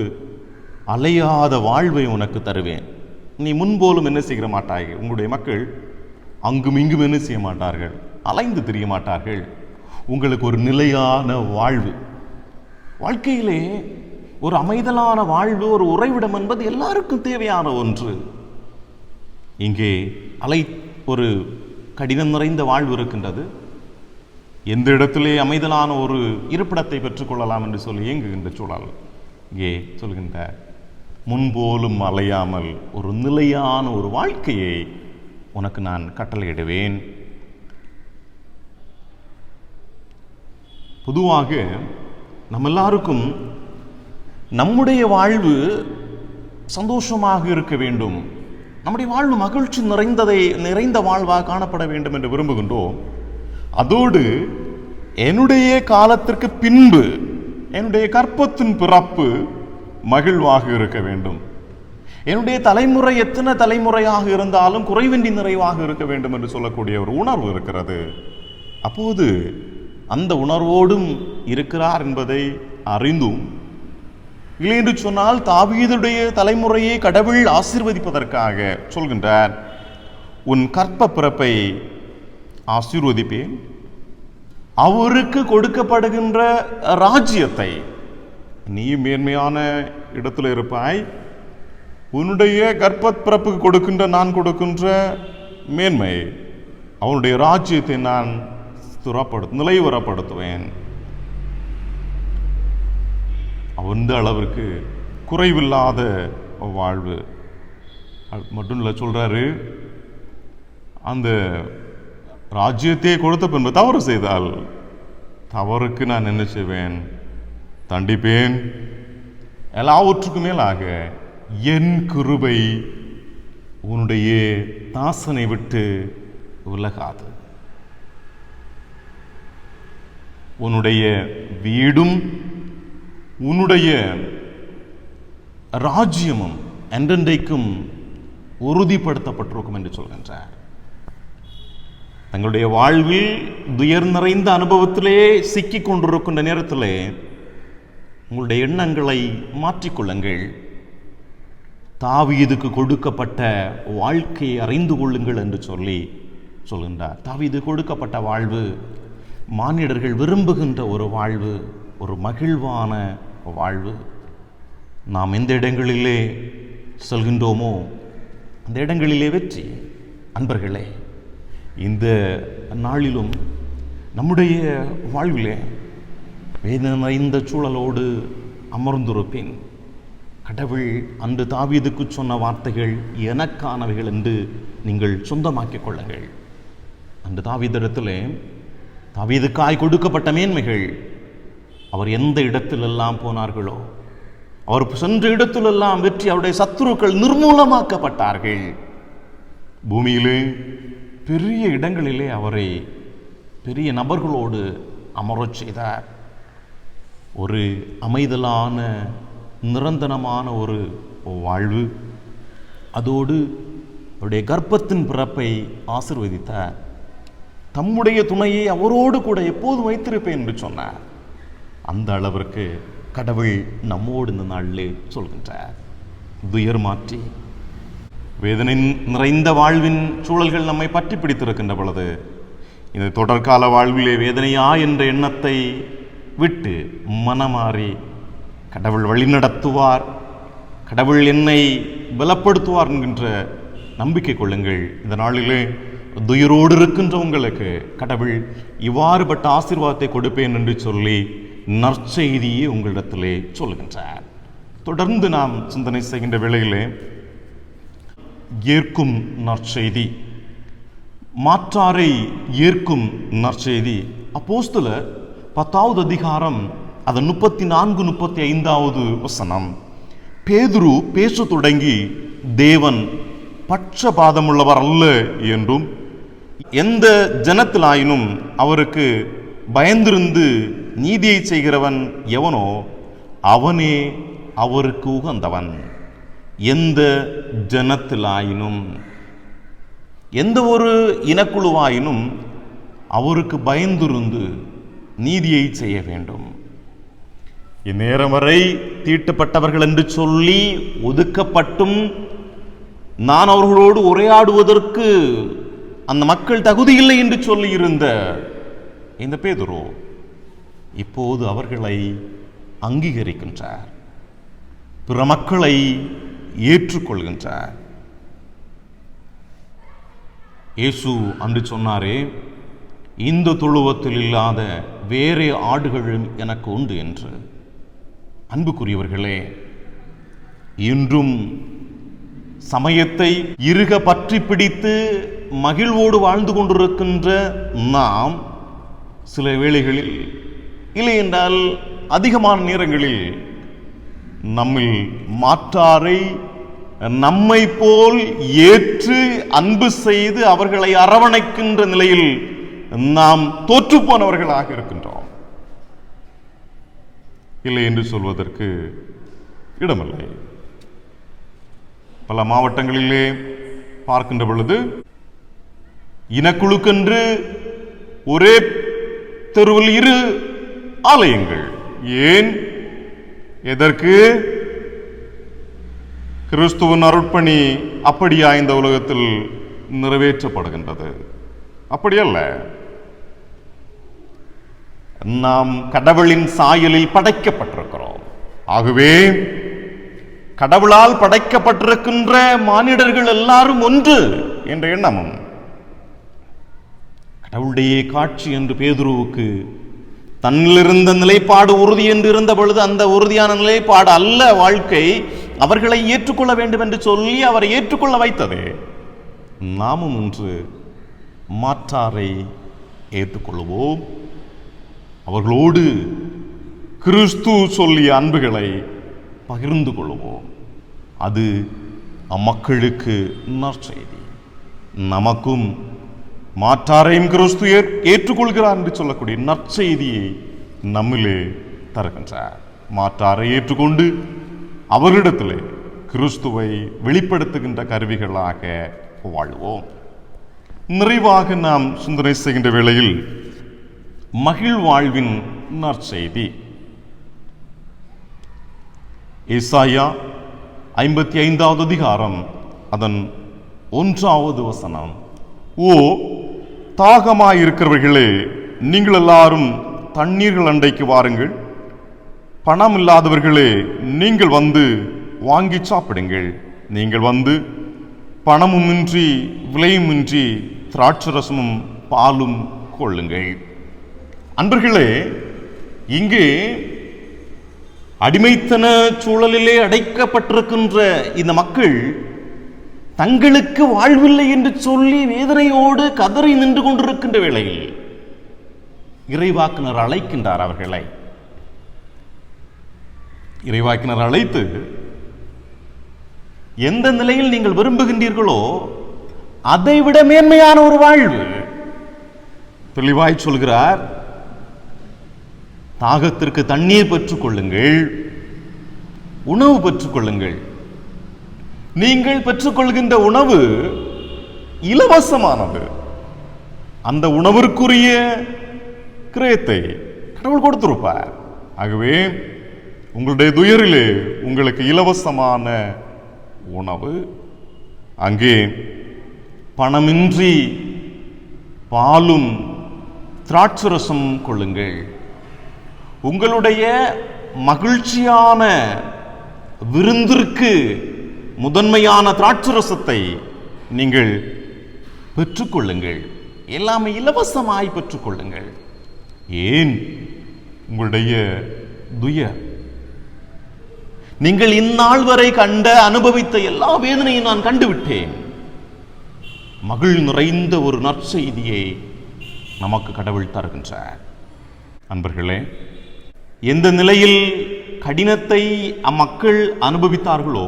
அலையாத வாழ்வை உனக்கு தருவேன். நீ முன்போலும் என்ன செய்ய மாட்டார்கள். உங்களுடைய மக்கள் அங்கும் இங்கும் என்ன செய்ய மாட்டார்கள், அலைந்து திரிய மாட்டார்கள். உங்களுக்கு ஒரு நிலையான வாழ்வு, வாழ்க்கையிலே ஒரு அமைதலான வாழ்வு, ஒரு உறைவிடம் என்பது எல்லாருக்கும் தேவையான ஒன்று. இங்கே ஒரு கடினம் நிறைந்த வாழ்வு இருக்கின்றது. எந்த இடத்திலே அமைதலான ஒரு இருப்பிடத்தை பெற்றுக்கொள்ளலாம் என்று சொல்லி இயங்குகின்ற சூழல் இங்கே சொல்கின்ற, முன்போலும் அலையாமல் ஒரு நிலையான ஒரு வாழ்க்கையை உனக்கு நான் கட்டளையிடுவேன். பொதுவாக நம்ம எல்லாருக்கும் நம்முடைய வாழ்வு சந்தோஷமாக இருக்க வேண்டும், நம்முடைய வாழ்வு மகிழ்ச்சி நிறைந்த வாழ்வாக காணப்பட வேண்டும் என்று விரும்புகின்றோம். அதோடு என்னுடைய காலத்திற்கு பின்பு என்னுடைய கற்பத்தின் பிறப்பு மகிழ்வாக இருக்க வேண்டும். என்னுடைய தலைமுறை எத்தனை தலைமுறையாக இருந்தாலும் குறைவின்றி நிறைவாக இருக்க வேண்டும் என்று சொல்லக்கூடிய ஒரு உணர்வு இருக்கிறது. அப்போது அந்த உணர்வோடும் இருக்கிறார் என்பதை அறிந்தும், இல்லை என்று சொன்னால் தாவீதுடைய தலைமுறையை கடவுள் ஆசீர்வதிப்பதற்காக சொல்கின்றார், உன் கற்ப பிறப்பை ஆசீர்வதிப்பேன், அவருக்கு கொடுக்கப்படுகின்ற ராஜ்யத்தை நீ மேன்மையான இடத்துல இருப்பாய், உன்னுடைய கர்ப்ப பிறப்புக்கு கொடுக்கின்ற நான் கொடுக்கின்ற மேன்மை, அவனுடைய ராஜ்யத்தை நான் நிலைவரப்படுத்துவேன். அந்த அளவிற்கு குறைவில்லாத வாழ்வு மட்டும் இல்லை சொல்றாரு. அந்த ராஜ்யத்தை கொடுத்த பின்பு தவறு செய்தால் தவறுக்கு நான் என்ன செய்வேன், தண்டிப்பேன். எல்லாவற்றுக்கும் மேலாக என் கிருபை உன்னுடைய தாசனை விட்டு விலகாது. உன்னுடைய வீடும் உன்னுடைய ராஜ்யமும் என்றென்றைக்கும் உறுதிப்படுத்தப்பட்டிருக்கும் என்று சொல்கின்றார். தங்களுடைய வாழ்வில் துயர் நிறைந்த அனுபவத்திலே சிக்கிக் கொண்டிருக்கின்ற நேரத்திலே உங்களுடைய எண்ணங்களை மாற்றிக்கொள்ளுங்கள். தாவீதுக்கு கொடுக்கப்பட்ட வாழ்க்கையை அறிந்து கொள்ளுங்கள் என்று சொல்கின்றார். தாவீது கொடுக்கப்பட்ட வாழ்வு மானிடர்கள் விரும்புகின்ற ஒரு வாழ்வு, ஒரு மகிழ்வான வாழ்வு. நாம் எந்த இடங்களிலே செல்கின்றோமோ அந்த இடங்களிலே வெற்றி. அன்பர்களே, இந்த நாளிலும் நம்முடைய வாழ்விலே வேதனை நிறைந்த சூழலோடு அமர்ந்திருப்பேன். கடவுள் அன்று தாவீதுக்கு சொன்ன வார்த்தைகள் எனக்கானவைகள் என்று நீங்கள் சொந்தமாக்கிக் கொள்ளுங்கள். அன்று தாவீதிடத்திலே தாவீதுக்காய் கொடுக்கப்பட்ட மேன்மைகள், அவர் எந்த இடத்திலெல்லாம் போனார்களோ, அவர் சென்ற இடத்திலெல்லாம் வெற்றி, அவருடைய சத்துருக்கள் நிர்மூலமாக்கப்பட்டார்கள். பூமியிலே பெரிய இடங்களிலே அவரை பெரிய நபர்களோடு அமரச் செய்தார். ஒரு அமைதலான நிரந்தரமான ஒரு வாழ்வு, அதோடு அவருடைய கர்ப்பத்தின் பிறப்பை ஆசீர்வதித்தார். தம்முடைய துணையை அவரோடு கூட எப்போதும் வைத்திருப்பேன் என்று சொன்னார். அந்த அளவிற்கு கடவுள் நம்மோடு இந்த நாளிலே சொல்கின்றார். துயர் மாற்றி வேதனை நிறைந்த வாழ்வின் சூழல்கள் நம்மை பற்றி பிடித்திருக்கின்ற பொழுது, இந்த தொடர்கால வாழ்விலே வேதனையா என்ற எண்ணத்தை விட்டு மனமாறி கடவுள் வழிநடத்துவார், கடவுள் என்னை பலப்படுத்துவார் என்கின்ற நம்பிக்கை கொள்ளுங்கள். இந்த நாளிலே துயரோடு இருக்கின்ற உங்களுக்கு கடவுள் இவ்வாறுபட்ட ஆசீர்வாதத்தை கொடுப்பேன் என்று சொல்லி நற்செய்தியை உங்களிடத்திலே சொல்கின்றார். தொடர்ந்து நாம் சிந்தனை செய்கின்ற வேளையிலே ஏற்கும் நற்செய்தி, மாற்றாரை ஏற்கும் நற்செய்தி. அப்போஸ்தலர் 10வது அதிகாரம் அதன் 34, 35வது வசனம். பேதுரு பேச தொடங்கி, தேவன் பட்சபாதமுள்ளவர் அல்ல என்றும், எந்த ஜனத்திலாயினும் அவருக்கு பயந்திருந்து நீதியை செய்கிறவன் எவனோ அவனே அவருக்கு உகந்தவன். எந்த ஜனத்திலாயினும், எந்த ஒரு இனக்குழுவாயினும் அவருக்கு பயந்திருந்து நீதியை செய்ய வேண்டும். இந்நேரம் வரை தீட்டுப்பட்டவர்கள் என்று சொல்லி ஒதுக்கப்பட்டும் நான் அவர்களோடு உரையாடுவதற்கு அந்த மக்கள் தகுதியில்லை என்று சொல்லியிருந்த இந்த பேதுரு இப்போது அவர்களை அங்கீகரிக்கின்றார், பிற மக்களை ஏற்றுக்கொள்கின்றார். இயேசு அன்று சொன்னாரே, இந்த தொழுவத்தில் இல்லாத வேறே ஆடுகளும் எனக்கு உண்டு என்று. அன்புக்குரியவர்களே, இன்றும் சமயத்தை இறுக பற்றி பிடித்து மகிழ்வோடு வாழ்ந்து கொண்டிருக்கின்ற நாம் சில வேளைகளில், இல்லை என்றால் அதிகமான நேரங்களில், நம்மில் மாற்றாரை நம்மை போல் ஏற்று அன்பு செய்து அவர்களை அரவணைக்கின்ற நிலையில் நாம் தோற்றுப்போனவர்களாக இருக்கின்றோம். இல்லை என்று சொல்வதற்கு இடமில்லை. பல மாவட்டங்களிலே பார்க்கின்ற பொழுது இனக்குழுக்கென்று ஒரே தெருவில் 2 ஆலயங்கள். ஏன்? எதற்கு? கிறிஸ்துவின் அருட்பணி அப்படியா இந்த உலகத்தில் நிறைவேற்றப்படுகின்றது? அப்படியல்ல. நாம் கடவுளின் சாயலில் படைக்கப்பட்டிருக்கிறோம். ஆகவே கடவுளால் படைக்கப்பட்டிருக்கின்ற மானிடர்கள் எல்லாரும் ஒன்று என்ற எண்ணமும், கடவுளுடைய காட்சி என்று பேதுருவுக்கு தன்னிலிருந்த நிலைப்பாடு உறுதி என்று இருந்த பொழுது, அந்த உறுதியான நிலைப்பாடு அல்ல வாழ்க்கை, அவர்களை ஏற்றுக்கொள்ள வேண்டும் என்று சொல்லி அவரை ஏற்றுக்கொள்ள வைத்தது. நாமும் இன்று மாற்றாரை ஏற்றுக்கொள்வோம், அவர்களோடு கிறிஸ்து சொல்லிய அன்புகளை பகிர்ந்து கொள்வோம். அது அம்மக்களுக்கு நற்செய்தி. நமக்கும் மாற்றாரையும் கிறிஸ்து ஏற்றுக்கொள்கிறார் என்று சொல்லக்கூடிய நற்செய்தியை நம்மிலே தருகின்றார். மாற்றாரை ஏற்றுக்கொண்டு அவர்களிடத்திலே கிறிஸ்துவை வெளிப்படுத்துகின்ற கருவிகளாக வாழ்வோம். நிறைவாக நாம் சிந்தனை செய்கின்ற வேளையில் மகிழ்வாழ்வின் நற்செய்தி. ஏசாயா 55வது அதிகாரம் அதன் 1வது வசனம். ஓ தாகமாயிருக்கிறவர்களே, நீங்கள் எல்லாரும் தண்ணீர்கள் அண்டைக்கு வாருங்கள். பணம் இல்லாதவர்களே, நீங்கள் வந்து வாங்கி சாப்பிடுங்கள். நீங்கள் வந்து பணமுமின்றி விலையுமின்றி திராட்சரசமும் பாலும் கொள்ளுங்கள். அன்பர்களே, இங்கே அடிமைத்தன சூழலிலே அடைக்கப்பட்டிருக்கின்ற இந்த மக்கள் தங்களுக்கு வாழ்வில்லை என்று சொல்லி வேதனையோடு கதறி நின்று கொண்டிருக்கின்ற வேளையில் இறைவாக்கினர் அழைக்கின்றார். அவர்களை இறைவாக்கினர் அழைத்து, எந்த நிலையில் நீங்கள் விரும்புகின்றீர்களோ அதைவிட மேன்மையான ஒரு வாழ்வு. தெளிவாய் சொல்கிறார், தாகத்திற்கு தண்ணீர் பெற்றுக் கொள்ளுங்கள், உணவு பெற்றுக் கொள்ளுங்கள். நீங்கள் பெற்றுக்கொள்கின்ற உணவு இலவசமானது. அந்த உணவிற்குரிய கிரயத்தை கடவுள் கொடுத்திருப்பார். ஆகவே உங்களுடைய துயரிலே உங்களுக்கு இலவசமான உணவு. அங்கே பணமின்றி பாலும் திராட்சரசம் கொள்ளுங்கள். உங்களுடைய மகிழ்ச்சியான விருந்திற்கு முதன்மையான திராட்சரசத்தை நீங்கள் பெற்றுக்கொள்ளுங்கள். எல்லாமே இலவசமாய் பெற்றுக்கொள்ளுங்கள். ஏன்? உங்களுடைய துயர், நீங்கள் இந்நாள் வரை கண்ட அனுபவித்த எல்லா வேதனையும் நான் கண்டுவிட்டேன். மகிழ் நிறைந்த ஒரு நற்செய்தியை நமக்கு கடவுள் தருகின்றார். அன்பர்களே, எந்த நிலையில் கடினத்தை அம்மக்கள் அனுபவித்தார்களோ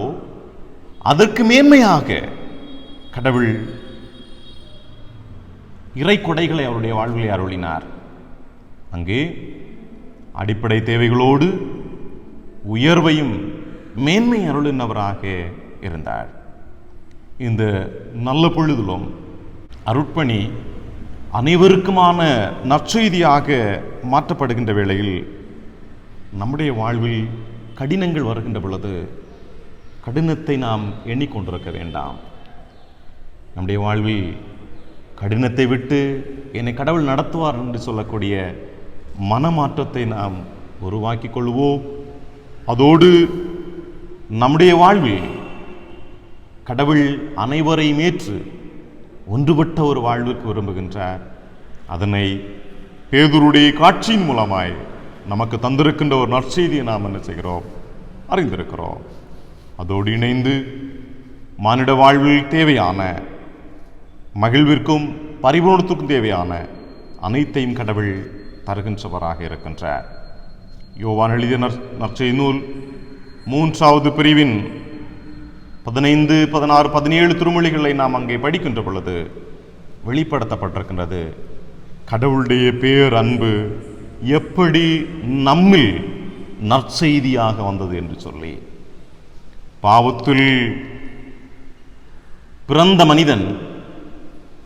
அதற்கு மேன்மையாக கடவுள் இறை கொடைகளை அவருடைய வாழ்விலே அருளினார். அங்கே அடிப்படை தேவைகளோடு உயர்வையும் மேன்மை அருளினவராக இருந்தார். இந்த நல்ல பொழுதிலும் அருட்பணி அனைவருக்குமான நற்செய்தியாக மாற்றப்படுகின்ற வேளையில் நம்முடைய வாழ்வில் கடினங்கள் வருகின்ற பொழுது கடினத்தை நாம் எண்ணிக்கொண்டிருக்க வேண்டாம். நம்முடைய வாழ்வில் கடினத்தை விட்டு என்னை கடவுள் நடத்துவார் என்று சொல்லக்கூடிய மனமாற்றத்தை நாம் உருவாக்கி கொள்வோம். அதோடு நம்முடைய வாழ்வில் கடவுள் அனைவரையும் ஏற்று ஒன்றுபட்ட ஒரு வாழ்வுக்கு விரும்புகின்றார். அதனை பேதுருடைய காட்சியின் மூலமாய் நமக்கு தந்திருக்கின்ற ஒரு நற்செய்தியை நாம் என்ன செய்கிறோம்? அறிந்திருக்கிறோம். அதோடு இணைந்து மானிட வாழ்வில் தேவையான மகிழ்விற்கும் பரிபூரணத்துக்கும் தேவையான அனைத்தையும் கடவுள் தருகின்றவராக இருக்கின்றார். யோவான் எழுதிய நற்செய்தி நூல் 3வது பிரிவின் 15, 16, 17 திருமொழிகளை நாம் அங்கே படிக்கின்ற பொழுது வெளிப்படுத்தப்பட்டிருக்கின்றது. கடவுளுடைய பேர் அன்பு எப்படி நம்மில் நற்செய்தியாக வந்தது என்று சொல்லி, பாவத்தில் பிறந்த மனிதன்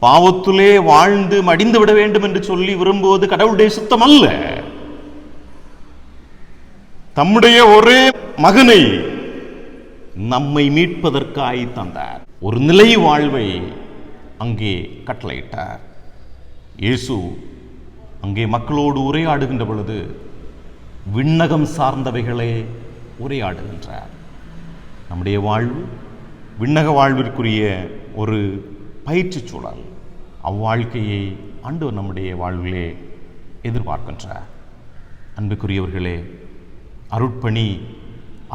பாவத்திலே வாழ்ந்து மடிந்து விட வேண்டும் என்று சொல்லி விரும்புவது கடவுளுடைய சுத்தம் அல்ல. தம்முடைய ஒரே மகனை நம்மை மீட்பதற்காய் தந்தார். ஒரு நிலை வாழ்வை அங்கே கட்டளையிட்டார். இயேசு அங்கே மக்களோடு உரையாடுகின்ற பொழுது விண்ணகம் சார்ந்தவைகளே உரையாடுகின்றார். நம்முடைய வாழ்வு விண்ணக வாழ்விற்குரிய ஒரு பயிற்சி சூழல். அவ்வாழ்க்கையை ஆண்டவர் நம்முடைய வாழ்விலே எதிர்பார்க்கின்றார். அன்புக்குரியவர்களே, அருட்பணி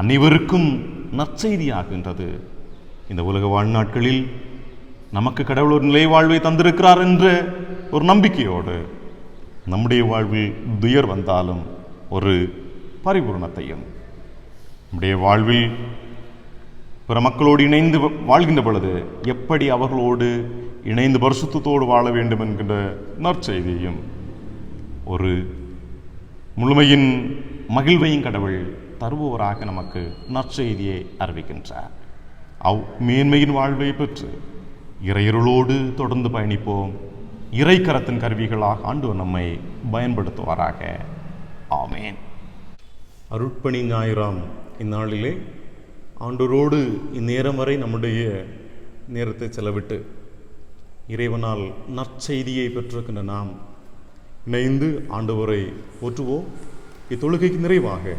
அனைவருக்கும் நற்செய்தியாகின்றது. இந்த உலக வாழ்நாட்களில் நமக்கு கடவுள் ஒரு நிலை வாழ்வை தந்திருக்கிறார் என்ற ஒரு நம்பிக்கையோடு நம்முடைய வாழ்வில் துயர் வந்தாலும் ஒரு பரிபூரணத்தையும், நம்முடைய வாழ்வில் பிற மக்களோடு இணைந்து வாழ்கின்ற பொழுது எப்படி அவர்களோடு இணைந்து பரிசுத்தத்தோடு வாழ வேண்டும் என்கின்ற நற்செய்தியையும், ஒரு முழுமையின் மகிழ்வையும் கடவுள் தருபவராக நமக்கு நற்செய்தியை அறிவிக்கின்றார். மேன்மையின் வாழ்வை பெற்று இறையருளோடு தொடர்ந்து பயணிப்போம். இறைக்கரத்தின் கருவிகளாக ஆண்டவர் நம்மை பயன்படுத்துவாராக. ஆமேன். அருட்பணி ஞாயிறாம் இந்நாளிலே ஆண்டவரோடு இந்நேரம் வரை நம்முடைய நேரத்தை செலவிட்டு இறைவனால் நற்செய்தியை பெற்றிருக்கின்ற நாம் இணைந்து ஆண்டவரை போற்றுவோம். இத்தொழுகைக்கு நிறைவாக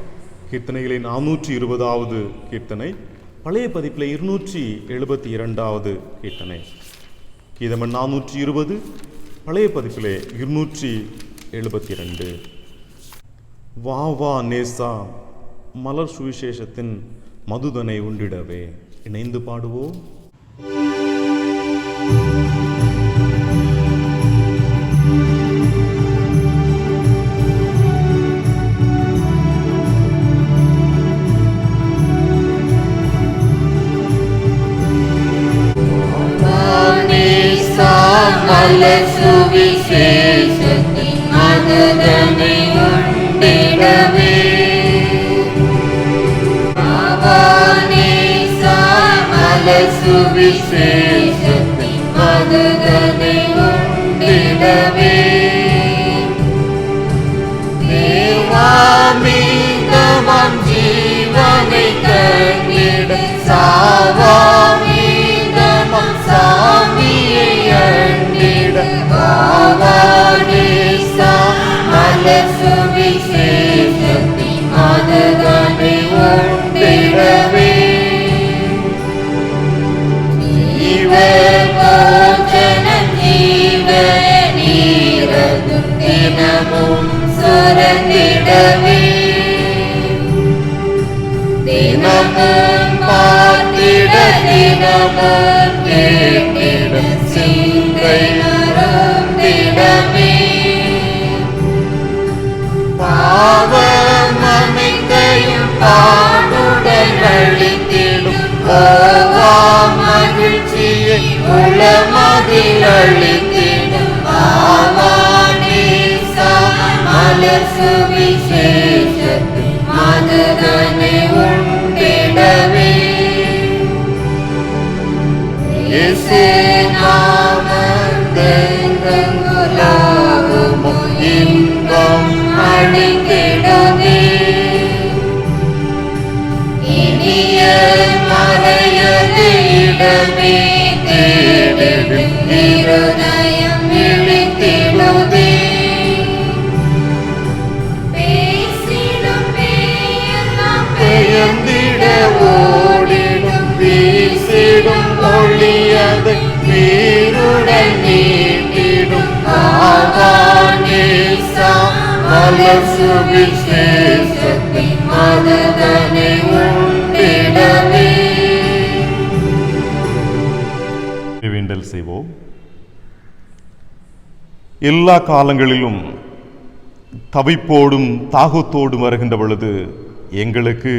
கீர்த்தனைகளை 420வது கீர்த்தனை, பழைய பதிப்பில் 272வது கீர்த்தனை, கீதமன் 420, பழைய பதிப்பிலே 272. வா வா நேசா மலர் சுவிசேஷத்தின் மதுதனை உண்டிடவே. இணைந்து பாடுவோம். நேசா சுவிசேஷத்தின் மதுதனை உண்டிடவே தேவாமீதமாம் ஜீவனை கண்டிட சாவாமீதமாம் சாமியை அண்டிட பாவானேசா மலர் சுவிசேஷத்தின் மதுதனை உண்டிடவே ஜீவபோஜனம் ஜீவ நீரதும் தினமும் சுரந்திடவே தினமும் பார்த்திட தினமும் கேட்டிட சிந்தை நருந்திடவே பாவம் அமைந்தையும் பாடுடன் அழித்திடும் போவா மகிழ்ச்சியை உளமதில் அழித்திடும் ஆவானேசா மலர் சுவிசேஷத்தின் மதுதனை உண்டிடவே இயேசு நாமந்தெங்குலாகுமோ இன்பம் அழிந்திடவே இனிய மறையது இடமே தேடிடு இருதயம் விழித்திடுதே பேசிடும் பேயெல்லாம் பெயர்ந்திட ஓடிடும் வீசிடும் ஒளியதை வீருடன் நீட்டிடும் ஆவானேசா மலர் சுவிசேஷத்தின் மதுதனை உண்டிடவே வேண்டல் செய்வோம். எல்லா காலங்களிலும் தவிப்போடும் தாகத்தோடும் வருகின்ற பொழுது எங்களுக்கு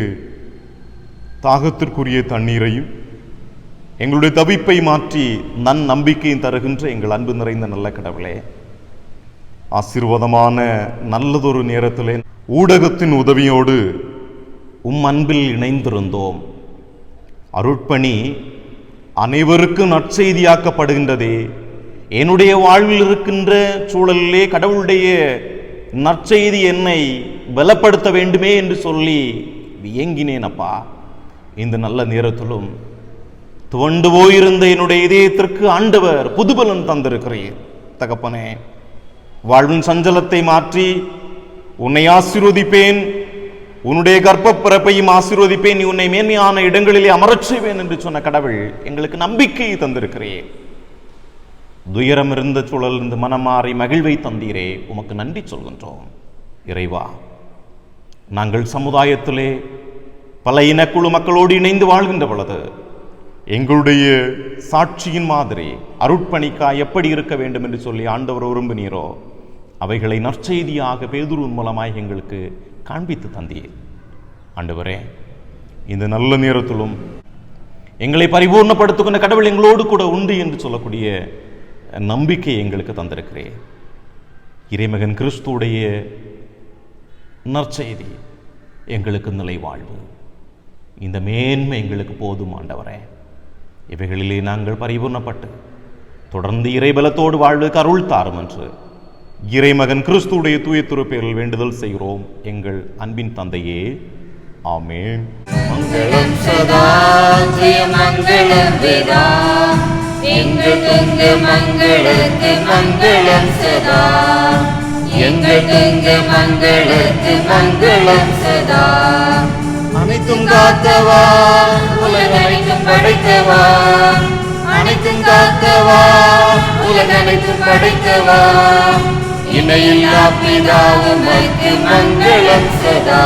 தாகத்திற்குரிய தண்ணீரையும் எங்களுடைய தவிப்பை மாற்றி நம்பிக்கையும் தருகின்ற எங்கள் அன்பு நிறைந்த நல்ல கடவுளே, ஆசீர்வாதமான நல்லதொரு நேரத்திலே ஊடகத்தின் உதவியோடு அன்பில் இணைந்திருந்தோம். அருட்பணி அனைவருக்கும் நற்செய்தியாக்கப்படுகின்றதே. என்னுடைய வாழ்வில் இருக்கின்ற சூழலிலே கடவுளுடைய நற்செய்தி என்னை பலப்படுத்த வேண்டுமே என்று சொல்லி வியங்கினேன் அப்பா. இந்த நல்ல நேரத்திலும் துவண்டு போயிருந்த என்னுடைய இதயத்திற்கு ஆண்டவர் புதுபலன் தந்திருக்கிறீர் தகப்பனே. வாழ்வின் சஞ்சலத்தை மாற்றி உன்னை ஆசீர்வதிப்பேன், உன்னுடைய கர்ப்ப பிறப்பையும் ஆசீர்வதிப்பேன், நீ உன்னை மேன்மையான இடங்களிலே அமரச் செய்வேன் என்று சொன்ன கடவுள் எங்களுக்கு நம்பிக்கையை தந்திருக்கிறேன். துயரம் இருந்த சூழல் இந்த மனமாறி மகிழ்வை தந்தீரே, உமக்கு நன்றி சொல்கின்றோம். இறைவா, நாங்கள் சமுதாயத்திலே பல இனக்குழு மக்களோடு இணைந்து வாழ்கின்ற பொழுது எங்களுடைய சாட்சியின் மாதிரி அருட்பணிக்கா எப்படி இருக்க வேண்டும் என்று சொல்லி ஆண்டவர் விரும்பினீரோ அவைகளை நற்செய்தியாக பேதுருவின் மூலமாக எங்களுக்கு காண்பித்து தந்தீர். ஆண்டவரே, இந்த நல்ல நேரத்திலும் எங்களை பரிபூர்ணப்படுத்துகின்ற கடவுள் எங்களோடு கூட உண்டு என்று சொல்லக்கூடிய நம்பிக்கை எங்களுக்கு தந்திருக்கிறேன். இறைமகன் கிறிஸ்துவுடைய நற்செய்தி எங்களுக்கு நிலைவாழ்வு, இந்த மேன்மை எங்களுக்கு போதும் ஆண்டவரே. இவைகளிலே நாங்கள் பரிபூர்ணப்பட்டு தொடர்ந்து இறைபலத்தோடு வாழ்வுக்கு அருள் தாரும் என்று இறைமகன் கிறிஸ்துவுடைய தூய திருப்பெயரில் வேண்டுதல் செய்கிறோம் எங்கள் அன்பின் தந்தையே. ஆமென். மங்களம் சதா ஜெய மங்களம் வேதா எங்கள் துங்க மங்களத்து மங்களம் சதா எங்கள் துங்க மங்களத்து மங்களம் சதா அனைத்தும் காத்தவா உலகனைத்தும் படைத்தவா அனைத்தும் காத்தவா உலகனைத்தும் படைத்தவா இணையில்லா பிதாவுமக்கு மங்களம் சதா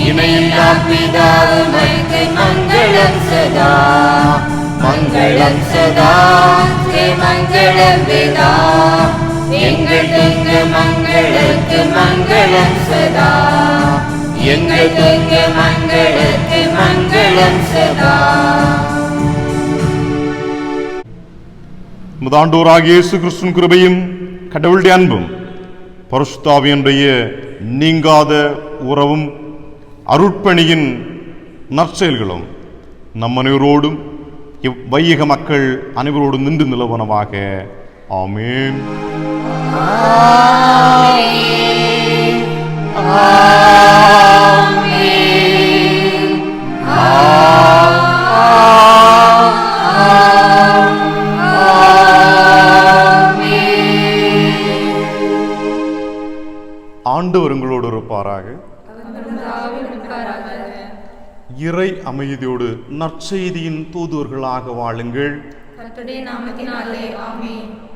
இணையில்லா பிதாவுமக்கு மங்களம் சதா மங்களம் சதா மங்களம் வேதா எங்கள் துங்க மங்களத்து மங்களம் சதா எங்கள் துங்க மங்களத்து மங்களம் சதா. ஆண்டவராகிய இயேசு கிறிஸ்துவின் கிருபையும் கடவுளுடைய அன்பும் பரிசுத்த ஆவியினுடைய நீங்காத உறவும் அருட்பணியின் நற்செயல்களும் நம் அனைவரோடும் இவ்வையக மக்கள் அனைவரோடு நின்று நிலவனவாக. ஆமென். ஆண்டவர் உங்களோடு இருப்பாராக. இறை அமைதியோடு நற்செய்தியின் தூதுவர்களாக வாழுங்கள். கர்த்தருடைய நாமத்தினாலே ஆமென்.